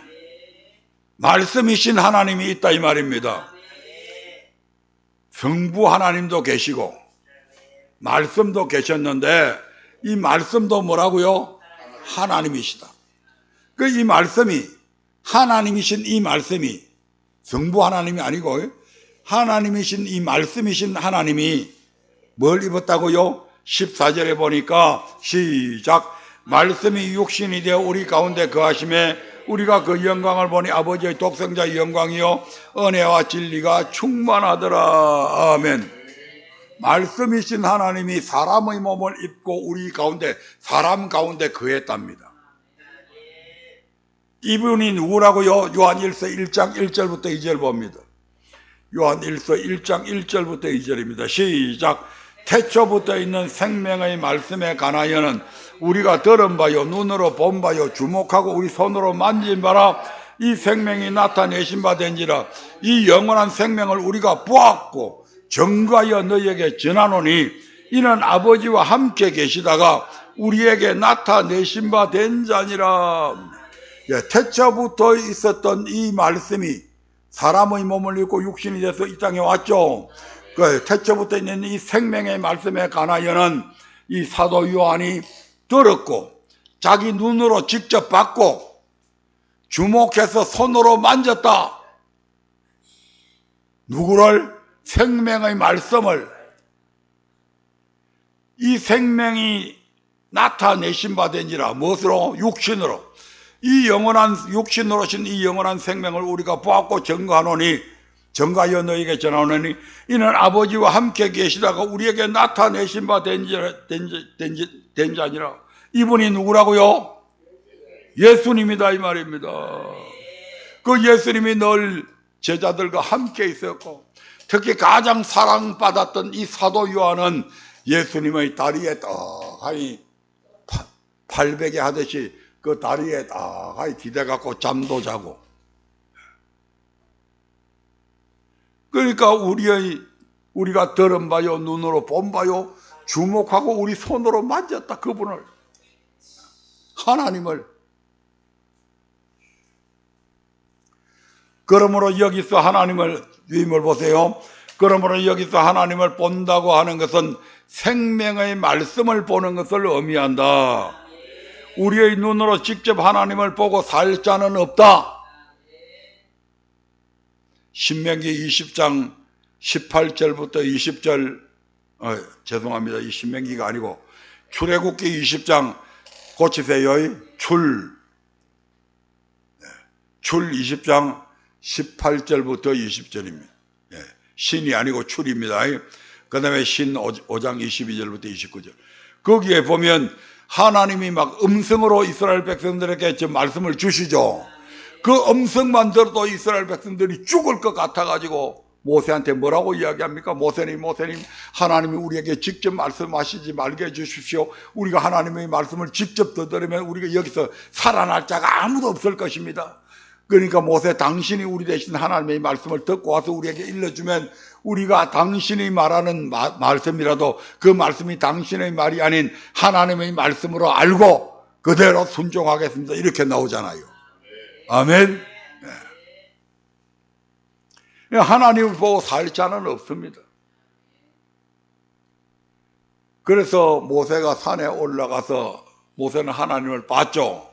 말씀이신 하나님이 있다 이 말입니다. 성부 하나님도 계시고 말씀도 계셨는데 이 말씀도 뭐라고요? 하나님이시다. 그 이 말씀이 하나님이신 이 말씀이 성부 하나님이 아니고 하나님이신 이 말씀이신 하나님이 뭘 입었다고요? 14절에 보니까 시작. 말씀이 육신이 되어 우리 가운데 거하심에 우리가 그 영광을 보니 아버지의 독생자의 영광이요 은혜와 진리가 충만하더라. 아멘. 말씀이신 하나님이 사람의 몸을 입고 우리 가운데 사람 가운데 거했답니다. 이분이 누구라고요? 요한일서 1장 1절부터 2절 봅니다. 요한일서 1장 1절부터 2절입니다. 시작. 태초부터 있는 생명의 말씀에 관하여는 우리가 들은 바요 눈으로 본 바요 주목하고 우리 손으로 만진 바라 이 생명이 나타내신 바 된지라. 이 영원한 생명을 우리가 보았고 증거하여 너희에게 전하노니 이는 아버지와 함께 계시다가 우리에게 나타내신 바 된 자니라. 태초부터 있었던 이 말씀이 사람의 몸을 입고 육신이 돼서 이 땅에 왔죠. 그 태초부터 있는 이 생명의 말씀에 관하여는 이 사도 요한이 들었고 자기 눈으로 직접 봤고 주목해서 손으로 만졌다. 누구를? 생명의 말씀을. 이 생명이 나타내신 바 된지라. 무엇으로? 육신으로. 이 영원한 육신으로 신 이 영원한 생명을 우리가 보았고 증거하노니 증거하여 너희에게 전하노니 이는 아버지와 함께 계시다가 우리에게 나타내신 바 된 자니라. 이분이 누구라고요? 예수님이다 이 말입니다. 그 예수님이 늘 제자들과 함께 있었고 특히 가장 사랑받았던 이 사도 요한은 예수님의 다리에 떡하니 팔베개 하듯이 그 다리에 떡하니 기대갖고 잠도 자고. 그러니까 우리가 들은 바요 눈으로 본 바요 주목하고 우리 손으로 만졌다. 그분을, 하나님을. 그러므로 여기서 하나님을 유임을 보세요. 그러므로 여기서 하나님을 본다고 하는 것은 생명의 말씀을 보는 것을 의미한다. 우리의 눈으로 직접 하나님을 보고 살 자는 없다. 신명기 20장 18절부터 20절 죄송합니다. 이 신명기가 아니고 출애굽기 20장 고치세요. 출 20장 18절부터 20절입니다. 신이 아니고 출입니다. 그 다음에 신 5장 22절부터 29절. 거기에 보면 하나님이 막 음성으로 이스라엘 백성들에게 저 말씀을 주시죠. 그 음성만 들어도 이스라엘 백성들이 죽을 것 같아가지고 모세한테 뭐라고 이야기합니까? 모세님 하나님이 우리에게 직접 말씀하시지 말게 해주십시오. 우리가 하나님의 말씀을 직접 들으면 우리가 여기서 살아날 자가 아무도 없을 것입니다. 그러니까 모세, 당신이 우리 대신 하나님의 말씀을 듣고 와서 우리에게 일러주면 우리가 당신이 말하는 말씀이라도 그 말씀이 당신의 말이 아닌 하나님의 말씀으로 알고 그대로 순종하겠습니다. 이렇게 나오잖아요. 아멘. 네. 하나님을 보고 살 자는 없습니다. 그래서 모세가 산에 올라가서 모세는 하나님을 봤죠.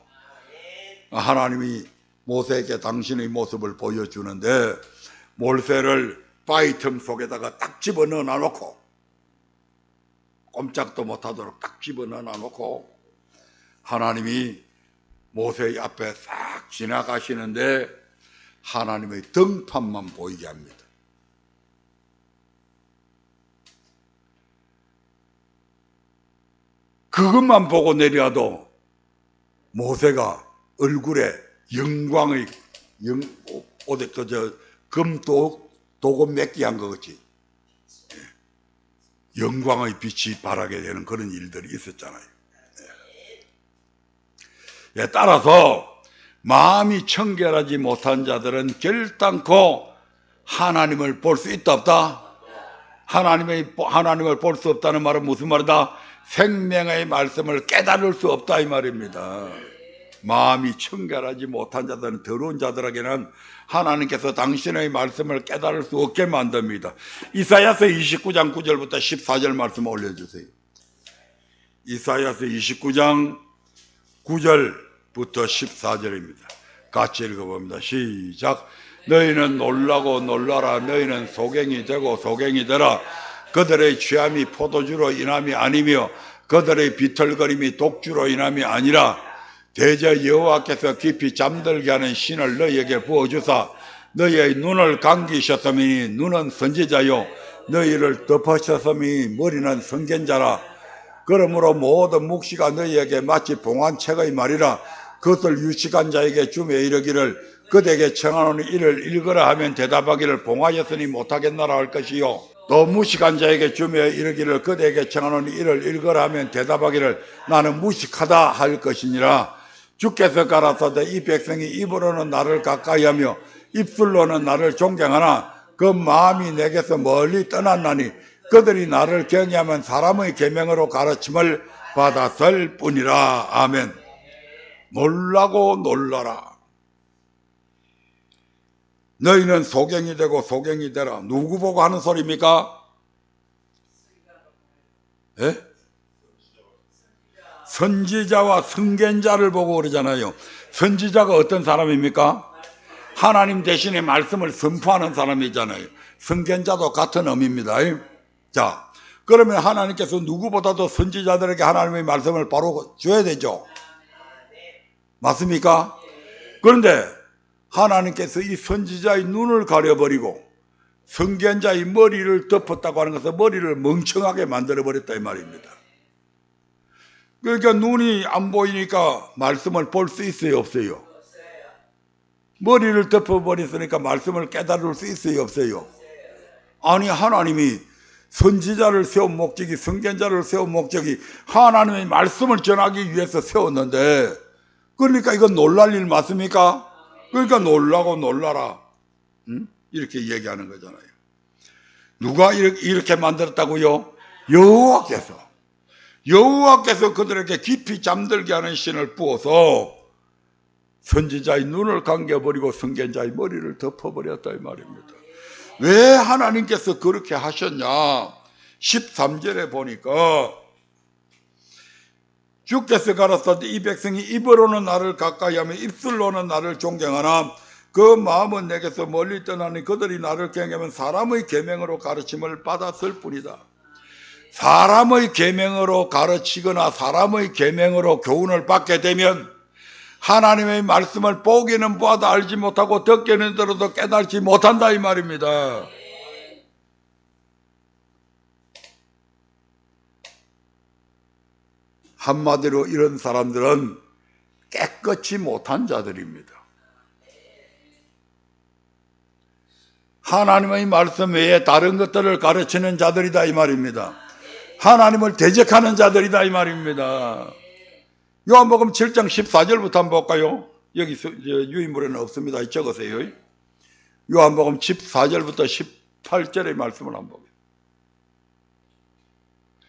하나님이 모세에게 당신의 모습을 보여주는데 모세를 바위 틈 속에다가 딱 집어넣어 놓고 꼼짝도 못하도록 딱 집어넣어 놓고 하나님이 모세의 앞에 싹 지나가시는데 하나님의 등판만 보이게 합니다. 그것만 보고 내려와도 모세가 얼굴에 영광의 도금 맺기 한 것 같이 영광의 빛이 발하게 되는 그런 일들이 있었잖아요. 따라서 마음이 청결하지 못한 자들은 결단코 하나님을 볼 수 있다 없다? 하나님을 볼 수 없다는 말은 무슨 말이다? 생명의 말씀을 깨달을 수 없다 이 말입니다. 마음이 청결하지 못한 자들은, 더러운 자들에게는 하나님께서 당신의 말씀을 깨달을 수 없게 만듭니다. 이사야서 29장 9절부터 14절 말씀 올려주세요. 이사야서 29장 9절부터 14절입니다. 같이 읽어봅니다. 시작. 너희는 놀라고 놀라라. 너희는 소경이 되고 소경이 되라. 그들의 취함이 포도주로 인함이 아니며 그들의 비틀거림이 독주로 인함이 아니라 대저 여호와께서 깊이 잠들게 하는 신을 너희에게 부어주사 너희의 눈을 감기셨으니 눈은 선지자요 너희를 덮으셨으니 머리는 선견자라. 그러므로 모든 묵시가 너희에게 마치 봉환책의 말이라. 그것을 유식한 자에게 주며 이르기를 그대에게 청하노니 이를 읽으라 하면 대답하기를 봉하였으니 못하겠나라 할 것이요 또 무식한 자에게 주며 이르기를 그대에게 청하노니 이를 읽으라 하면 대답하기를 나는 무식하다 할 것이니라. 주께서 가라사대 이 백성이 입으로는 나를 가까이하며 입술로는 나를 존경하나 그 마음이 내게서 멀리 떠났나니 그들이 나를 경외하면 사람의 계명으로 가르침을 받았을 뿐이라. 아멘. 놀라고 놀라라. 너희는 소경이 되고 소경이 되라. 누구 보고 하는 소리입니까? 예? 선지자와 선견자를 보고 그러잖아요. 선지자가 어떤 사람입니까? 하나님 대신에 말씀을 선포하는 사람이잖아요. 선견자도 같은 의미입니다. 자, 그러면 하나님께서 누구보다도 선지자들에게 하나님의 말씀을 바로 줘야 되죠. 맞습니까? 그런데 하나님께서 이 선지자의 눈을 가려버리고 선견자의 머리를 덮었다고 하는 것은 머리를 멍청하게 만들어버렸다 이 말입니다. 그러니까 눈이 안 보이니까 말씀을 볼 수 있어요, 없어요? 머리를 덮어버렸으니까 말씀을 깨달을 수 있어요, 없어요? 아니, 하나님이 선지자를 세운 목적이, 선견자를 세운 목적이 하나님의 말씀을 전하기 위해서 세웠는데, 그러니까 이건 놀랄 일 맞습니까? 그러니까 놀라고 놀라라. 이렇게 얘기하는 거잖아요. 누가 이렇게 만들었다고요? 여호와께서 그들에게 깊이 잠들게 하는 신을 부어서 선지자의 눈을 감겨버리고 선견자의 머리를 덮어버렸다 이 말입니다. 왜 하나님께서 그렇게 하셨냐? 13절에 보니까 주께서 가라사대 이 백성이 입으로는 나를 가까이하며 입술로는 나를 존경하나 그 마음은 내게서 멀리 떠나니 그들이 나를 경외하면 사람의 계명으로 가르침을 받았을 뿐이다. 사람의 계명으로 가르치거나 사람의 계명으로 교훈을 받게 되면 하나님의 말씀을 보기는 보아도 알지 못하고 듣기는 들어도 깨달지 못한다 이 말입니다. 한마디로 이런 사람들은 깨끗이 못한 자들입니다. 하나님의 말씀 외에 다른 것들을 가르치는 자들이다 이 말입니다. 하나님을 대적하는 자들이다 이 말입니다. 요한복음 7장 14절부터 한번 볼까요? 여기 유인물에는 없습니다. 적으세요. 요한복음 14절부터 18절의 말씀을 한번 보게요.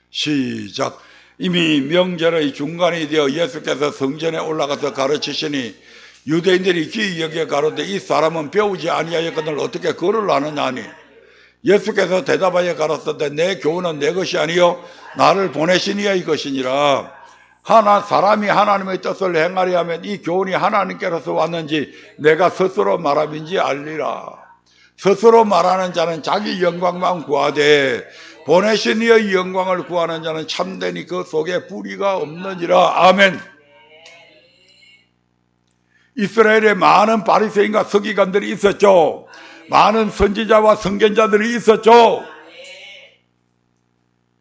시작. 이미 명절의 중간이 되어 예수께서 성전에 올라가서 가르치시니 유대인들이 귀히 여겨 가로되 이 사람은 배우지 아니하였거늘 어떻게 그를 아느냐 하니 예수께서 대답하여 가로되 내 교훈은 내 것이 아니요 나를 보내신 이의 것이니라. 사람이 하나님의 뜻을 행하려 하면 이 교훈이 하나님께로서 왔는지 내가 스스로 말함인지 알리라. 스스로 말하는 자는 자기 영광만 구하되 보내신 이의 영광을 구하는 자는 참되니 그 속에 불의가 없느니라. 아멘. 이스라엘에 많은 바리새인과 서기관들이 있었죠. 많은 선지자와 선견자들이 있었죠.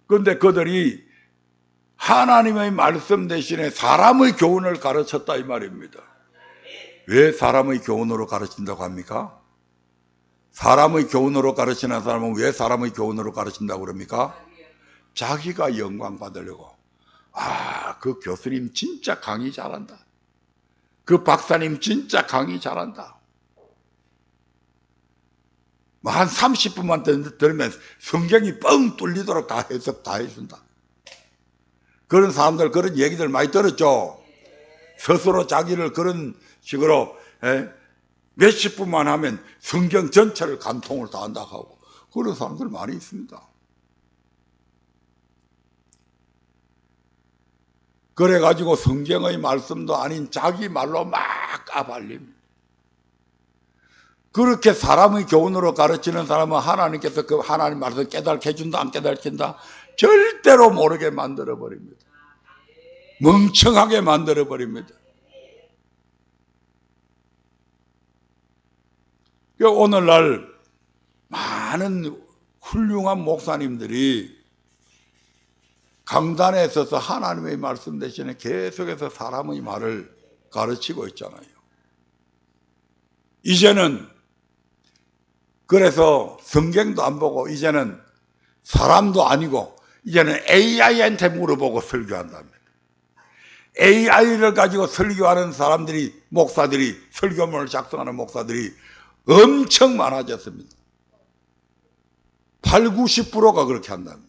그런데 그들이 하나님의 말씀 대신에 사람의 교훈을 가르쳤다 이 말입니다. 왜 사람의 교훈으로 가르친다고 합니까? 사람의 교훈으로 가르치는 사람은 왜 사람의 교훈으로 가르친다고 그럽니까? 자기가 영광 받으려고. 그 교수님 진짜 강의 잘한다. 그 박사님 진짜 강의 잘한다. 한 30분만 들으면 성경이 뻥 뚫리도록 다 해석 다 해준다. 그런 사람들 그런 얘기들 많이 들었죠. 스스로 자기를 그런 식으로 몇십 분만 하면 성경 전체를 간통을 다 한다고 하고 그런 사람들 많이 있습니다. 그래가지고 성경의 말씀도 아닌 자기 말로 막 까발립니다. 그렇게 사람의 교훈으로 가르치는 사람은 하나님께서 그 하나님 말씀 깨닫게 해준다 안 깨닫게 한다 절대로 모르게 만들어버립니다. 멍청하게 만들어버립니다. 오늘날 많은 훌륭한 목사님들이 강단에 서서 하나님의 말씀 대신에 계속해서 사람의 말을 가르치고 있잖아요. 이제는 그래서 성경도 안 보고 이제는 사람도 아니고 이제는 AI한테 물어보고 설교한답니다. AI를 가지고 설교하는 사람들이 목사들이 설교문을 작성하는 목사들이 엄청 많아졌습니다. 8, 90%가 그렇게 한답니다.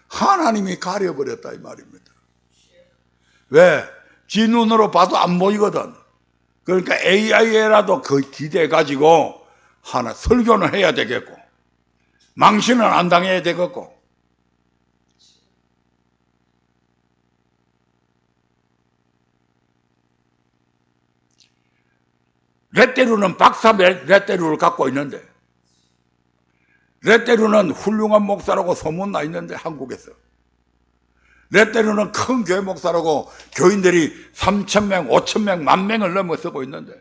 하나님이 가려버렸다 이 말입니다. 왜? 지 눈으로 봐도 안 보이거든. 그러니까 AI에라도 그 기대가지고 하나 설교는 해야 되겠고 망신은 안 당해야 되겠고 레떼루는 박사 레떼루를 갖고 있는데 레떼루는 훌륭한 목사라고 소문나 있는데 한국에서 레떼루는 큰 교회 목사라고 교인들이 3,000명, 5,000명, 10,000명을 넘어서고 있는데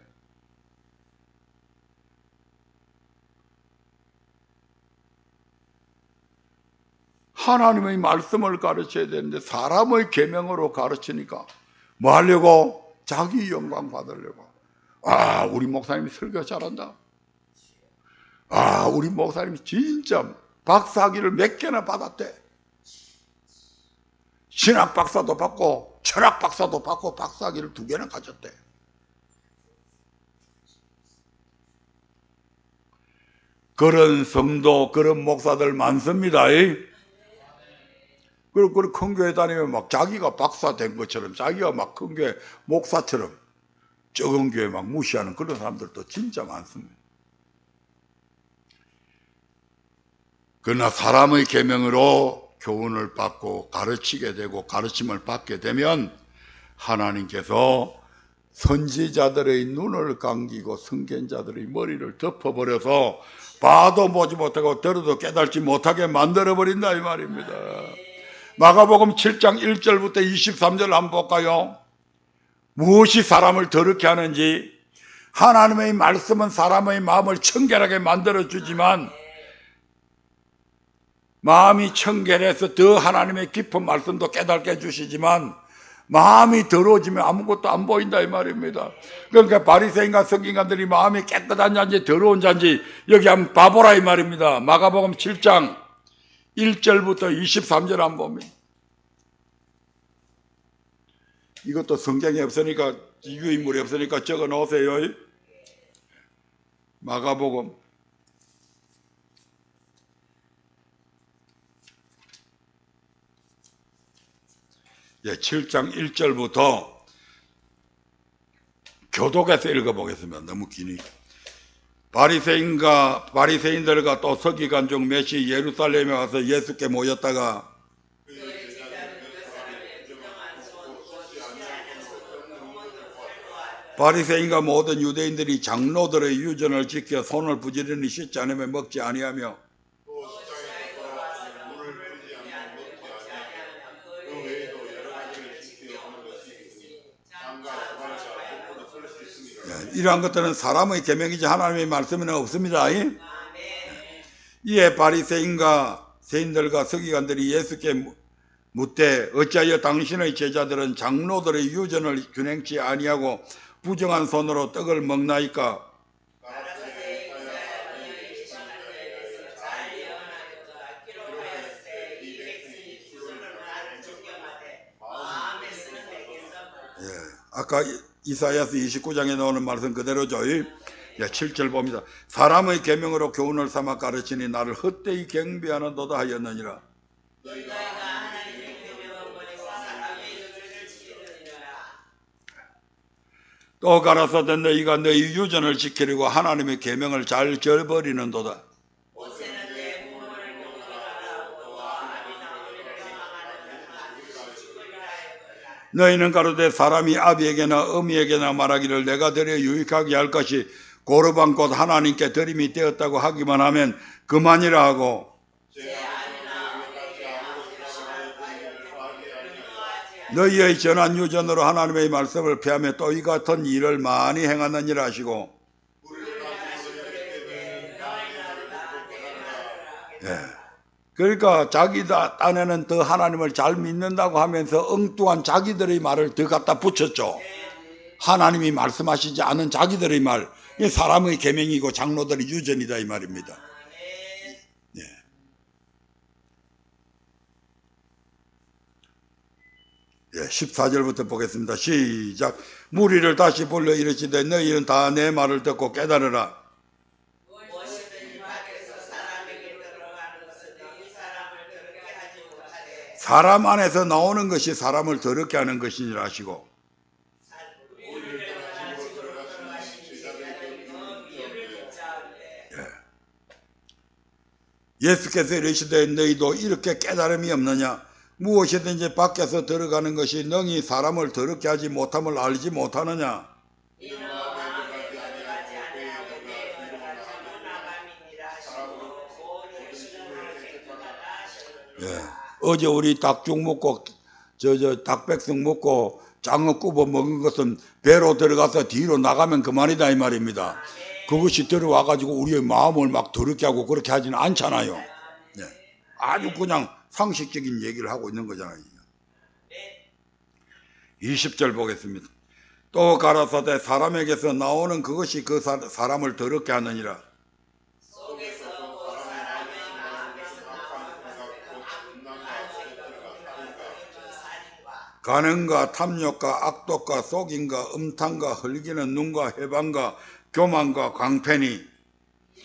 하나님의 말씀을 가르쳐야 되는데 사람의 계명으로 가르치니까 뭐 하려고? 자기 영광 받으려고. 아, 우리 목사님이 설교 잘한다. 아, 우리 목사님이 진짜 박사학위를 몇 개나 받았대. 신학 박사도 받고 철학 박사도 받고 박사학위를 2개나 가졌대. 그런 성도, 그런 목사들 많습니다. 그리고 큰 교회 다니면 막 자기가 박사 된 것처럼 자기가 막 큰 교회 목사처럼 적은 교회 막 무시하는 그런 사람들도 진짜 많습니다. 그러나 사람의 계명으로 교훈을 받고 가르치게 되고 가르침을 받게 되면 하나님께서 선지자들의 눈을 감기고 선견자들의 머리를 덮어버려서 봐도 보지 못하고 들어도 깨닫지 못하게 만들어버린다 이 말입니다. 마가복음 7장 1절부터 23절 한번 볼까요? 무엇이 사람을 더럽게 하는지. 하나님의 말씀은 사람의 마음을 청결하게 만들어주지만 마음이 청결해서 더 하나님의 깊은 말씀도 깨닫게 해주시지만 마음이 더러워지면 아무것도 안 보인다 이 말입니다. 그러니까 바리새인과 서기관들이 마음이 깨끗한 자인지 더러운 자인지 여기 한번 봐보라 이 말입니다. 마가복음 7장 1절부터 23절 한번 보면 이것도 성경에 없으니까 유인물이 없으니까 적어 놓으세요. 마가복음 7장 1절부터 교독에서 읽어보겠습니다. 너무 기니까. 바리새인들과 또 서기관 중 몇이 예루살렘에 와서 예수께 모였다가 바리새인과 모든 유대인들이 장로들의 유전을 지켜 손을 부지런히 씻지 않으면 먹지 아니하며 이러한 것들은 사람의 계명이지 하나님의 말씀에는 없습니다. 이에 바리새인과 세인들과 서기관들이 예수께 묻되 어찌하여 당신의 제자들은 장로들의 유전을 준행치 아니하고 부정한 손으로 떡을 먹나이까? 아까 이사야서 29장에 나오는 말씀 그대로죠. 7절 봅니다. 사람의 계명으로 교훈을 삼아 가르치니 나를 헛되이 경배하는도다 하였느니라. 너희가 하나님의 계명을 버리고 사람의 유전을 지키느니라. 또 가라사대 너희가 너희 유전을 지키려고 하나님의 계명을 잘 저버리는도다. 옷에는 내 부모를 경건하라. 너와 아비 나무를 해망하는 자가 죽으리라 하였거니와. 너희는 가로되 사람이 아비에게나 어미에게나 말하기를 내가 드려 유익하게 할 것이 고르반 곧 하나님께 드림이 되었다고 하기만 하면 그만이라 하고 제 아비나 어미에게 아무것도 시간을 받을 구하게 아니하여 너희의 전한 유전으로 하나님의 말씀을 폐하며 또 이 같은 일을 많이 행하느니라 하시고 예. 그러니까 자기 딴에는 더 하나님을 잘 믿는다고 하면서 엉뚱한 자기들의 말을 더 갖다 붙였죠. 하나님이 말씀하시지 않은 자기들의 말, 이 사람의 계명이고 장로들의 유전이다 이 말입니다. 예. 예, 14절부터 보겠습니다. 시작. 무리를 다시 불러 이르시되 너희는 다 내 말을 듣고 깨달으라. 무엇이든지 밖에서 사람에게 들어가는 것은 이 사람을 더럽게 하지 못하되 사람 안에서 나오는 것이 사람을 더럽게 하는 것이니라 하시고 우리를 떠나 집으로 들어가신 제자들에게 그 위를 붙잡으되 예수께서 이르시되 너희도 이렇게 깨달음이 없느냐? 무엇이든지 밖에서 들어가는 것이 능히 사람을 더럽게 하지 못함을 알지 못하느냐? 이는 마음에 들어가지 아니하고 내 들어가지 못하감이니라 하시고 모든 신령하게 깨끗하다 하셨느니라. 예. 어제 우리 닭죽 먹고 닭백숙 먹고 장어 굽어 먹은 것은 배로 들어가서 뒤로 나가면 그만이다 이 말입니다. 그것이 들어와 가지고 우리의 마음을 막 더럽게 하고 그렇게 하지는 않잖아요. 예. 아주 그냥 상식적인 얘기를 하고 있는 거잖아요. 20절 보겠습니다. 또 가라사대 사람에게서 나오는 그것이 그 사람을 더럽게 하느니라. 속에서 곧 사람의 마음에서 나오는 것은 살인과 간음과 탐욕과 악독과 속임과 음탕과 흘기는 눈과 해방과 교만과 광패니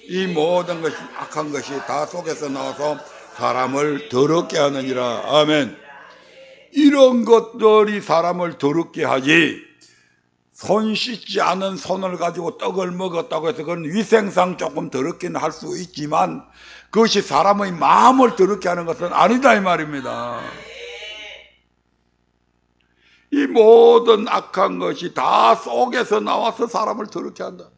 이 모든 것이 악한 것이 다 속에서 나와서 사람을 더럽게 하느니라. 아멘. 이런 것들이 사람을 더럽게 하지 손 씻지 않은 손을 가지고 떡을 먹었다고 해서 그건 위생상 조금 더럽기는 할 수 있지만 그것이 사람의 마음을 더럽게 하는 것은 아니다 이 말입니다. 이 모든 악한 것이 다 속에서 나와서 사람을 더럽게 한다.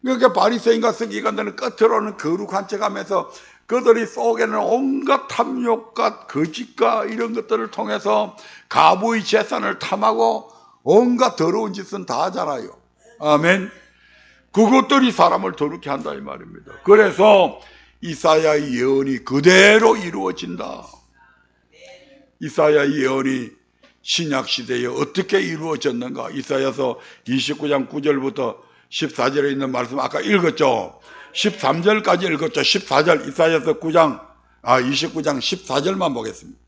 그러니까 바리새인과 서기관들은 겉으로는 거룩한 척하면서 그들이 속에는 온갖 탐욕과 거짓과 이런 것들을 통해서 가부의 재산을 탐하고 온갖 더러운 짓은 다 하잖아요. 아멘. 그것들이 사람을 더럽게 한다 이 말입니다. 그래서 이사야의 예언이 그대로 이루어진다. 이사야의 예언이 신약시대에 어떻게 이루어졌는가? 이사야서 29장 9절부터 14절에 있는 말씀 아까 읽었죠. 13절까지 읽었죠. 14절 이사야서 29장 14절만 보겠습니다.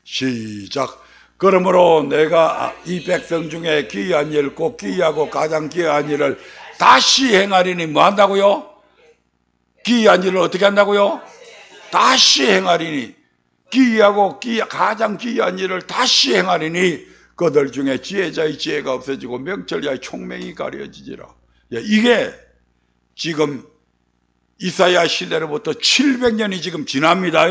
시작. 그러므로 내가 이 백성 중에 기이한 일, 곧 기이하고 가장 기이한 일을 다시 행하리니 뭐 한다고요? 기이한 일을 어떻게 한다고요? 다시 행하리니 기이하고 가장 기이한 일을 다시 행하리니 그들 중에 지혜자의 지혜가 없어지고 명철자의 총명이 가려지지라. 이게 지금 이사야 시대로부터 700년이 지금 지납니다.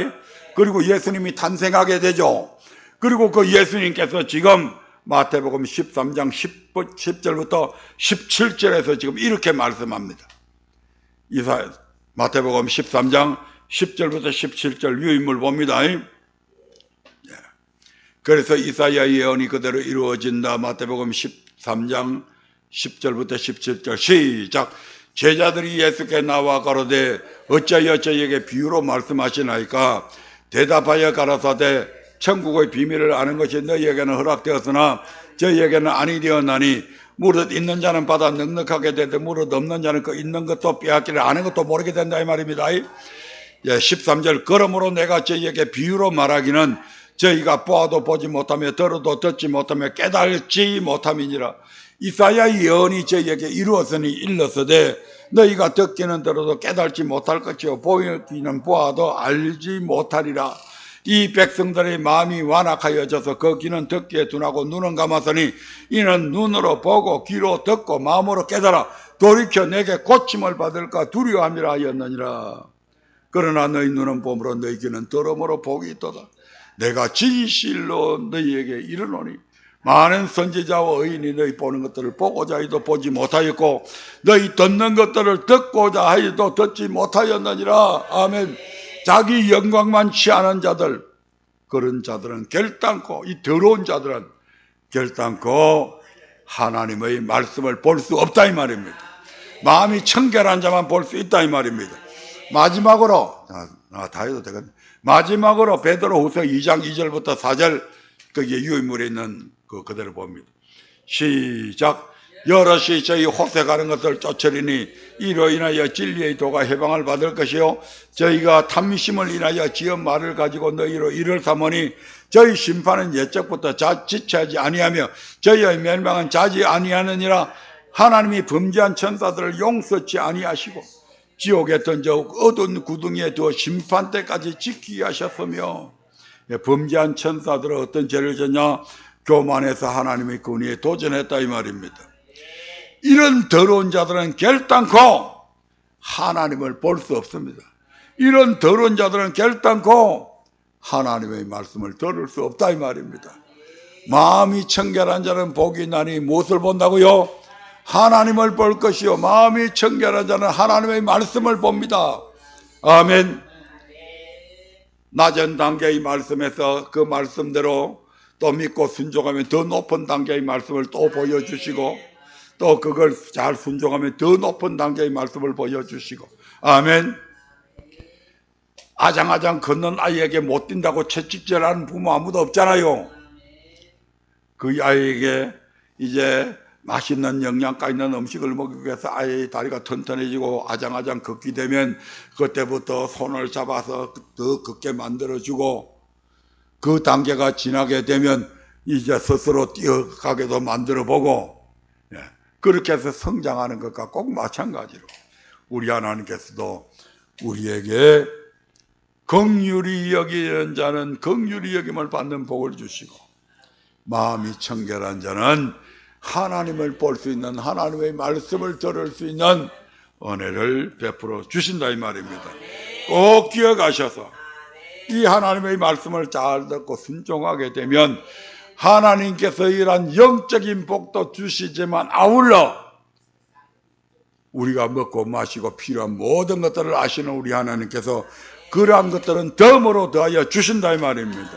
그리고 예수님이 탄생하게 되죠. 그리고 그 예수님께서 지금 마태복음 13장 10절부터 17절에서 지금 이렇게 말씀합니다. 마태복음 13장 10절부터 17절 유인물 봅니다. 그래서 이사야 예언이 그대로 이루어진다. 마태복음 13장 10절부터 17절 시작. 제자들이 예수께 나와 가로되 어찌하여 저희에게 비유로 말씀하시나이까? 대답하여 가라사대 천국의 비밀을 아는 것이 너희에게는 허락되었으나 저희에게는 아니 되었나니 무릇 있는 자는 받아 넉넉하게 되되 무릇 없는 자는 그 있는 것도 빼앗기를 아는 것도 모르게 된다 이 말입니다. 13절 그러므로 내가 저희에게 비유로 말하기는 저희가 보아도 보지 못하며 들어도 듣지 못하며 깨달지 못함이니라. 이사야 예언이 저희에게 이루었으니 일렀으되 너희가 듣기는 들어도 깨달지 못할 것이요 보기는 보아도 알지 못하리라. 이 백성들의 마음이 완악하여져서 그 귀는 듣기에 둔하고 눈은 감았으니 이는 눈으로 보고 귀로 듣고 마음으로 깨달아 돌이켜 내게 고침을 받을까 두려워함이라 하였느니라. 그러나 너희 눈은 봄으로 너희 귀는 들음으로 복이 있도다. 내가 진실로 너희에게 이르노니 많은 선지자와 의인이 너희 보는 것들을 보고자 해도 보지 못하였고 너희 듣는 것들을 듣고자 해도 듣지 못하였느니라. 아멘. 자기 영광만 취하는 자들, 그런 자들은 결단코, 이 더러운 자들은 결단코 하나님의 말씀을 볼 수 없다 이 말입니다. 마음이 청결한 자만 볼 수 있다 이 말입니다. 마지막으로 다 해도 되겠네. 마지막으로 베드로후서 2장 2절부터 4절 거기에 유인물에 있는 그대로 봅니다. 시작. 여럿이 저희 호색하는 것을 쫓으리니 이로 인하여 진리의 도가 해방을 받을 것이요 저희가 탐심을 인하여 지은 말을 가지고 너희로 이를 삼으니 저희 심판은 옛적부터 지체하지 아니하며 저희의 멸망은 자지 아니하느니라. 하나님이 범죄한 천사들을 용서치 아니하시고 지옥에 던져 어두운 구덩이에 두어 심판 때까지 지키게 하셨으며 범죄한 천사들은 어떤 죄를 졌냐? 교만해서 하나님의 권위에 도전했다 이 말입니다. 이런 더러운 자들은 결단코 하나님을 볼 수 없습니다. 이런 더러운 자들은 결단코 하나님의 말씀을 들을 수 없다 이 말입니다. 마음이 청결한 자는 복이 나니 무엇을 본다고요? 하나님을 볼 것이요 마음이 청결한 자는 하나님의 말씀을 봅니다. 아멘. 낮은 단계의 말씀에서 그 말씀대로 또 믿고 순종하면 더 높은 단계의 말씀을 또 보여주시고 또 그걸 잘 순종하면 더 높은 단계의 말씀을 보여주시고 아멘. 아장아장 걷는 아이에게 못 뛴다고 채찍질하는 부모 아무도 없잖아요. 그 아이에게 이제 맛있는 영양가 있는 음식을 먹이기 위해서 아이의 다리가 튼튼해지고 아장아장 걷게 되면 그때부터 손을 잡아서 더 걷게 만들어주고 그 단계가 지나게 되면 이제 스스로 뛰어가게도 만들어보고 그렇게 해서 성장하는 것과 꼭 마찬가지로 우리 하나님께서도 우리에게 긍휼히 여기는 자는 긍휼히 여김을 받는 복을 주시고 마음이 청결한 자는 하나님을 볼 수 있는 하나님의 말씀을 들을 수 있는 은혜를 베풀어 주신다 이 말입니다. 꼭 기억하셔서 이 하나님의 말씀을 잘 듣고 순종하게 되면 하나님께서 이러한 영적인 복도 주시지만 아울러 우리가 먹고 마시고 필요한 모든 것들을 아시는 우리 하나님께서 그러한 것들은 덤으로 더하여 주신다 이 말입니다.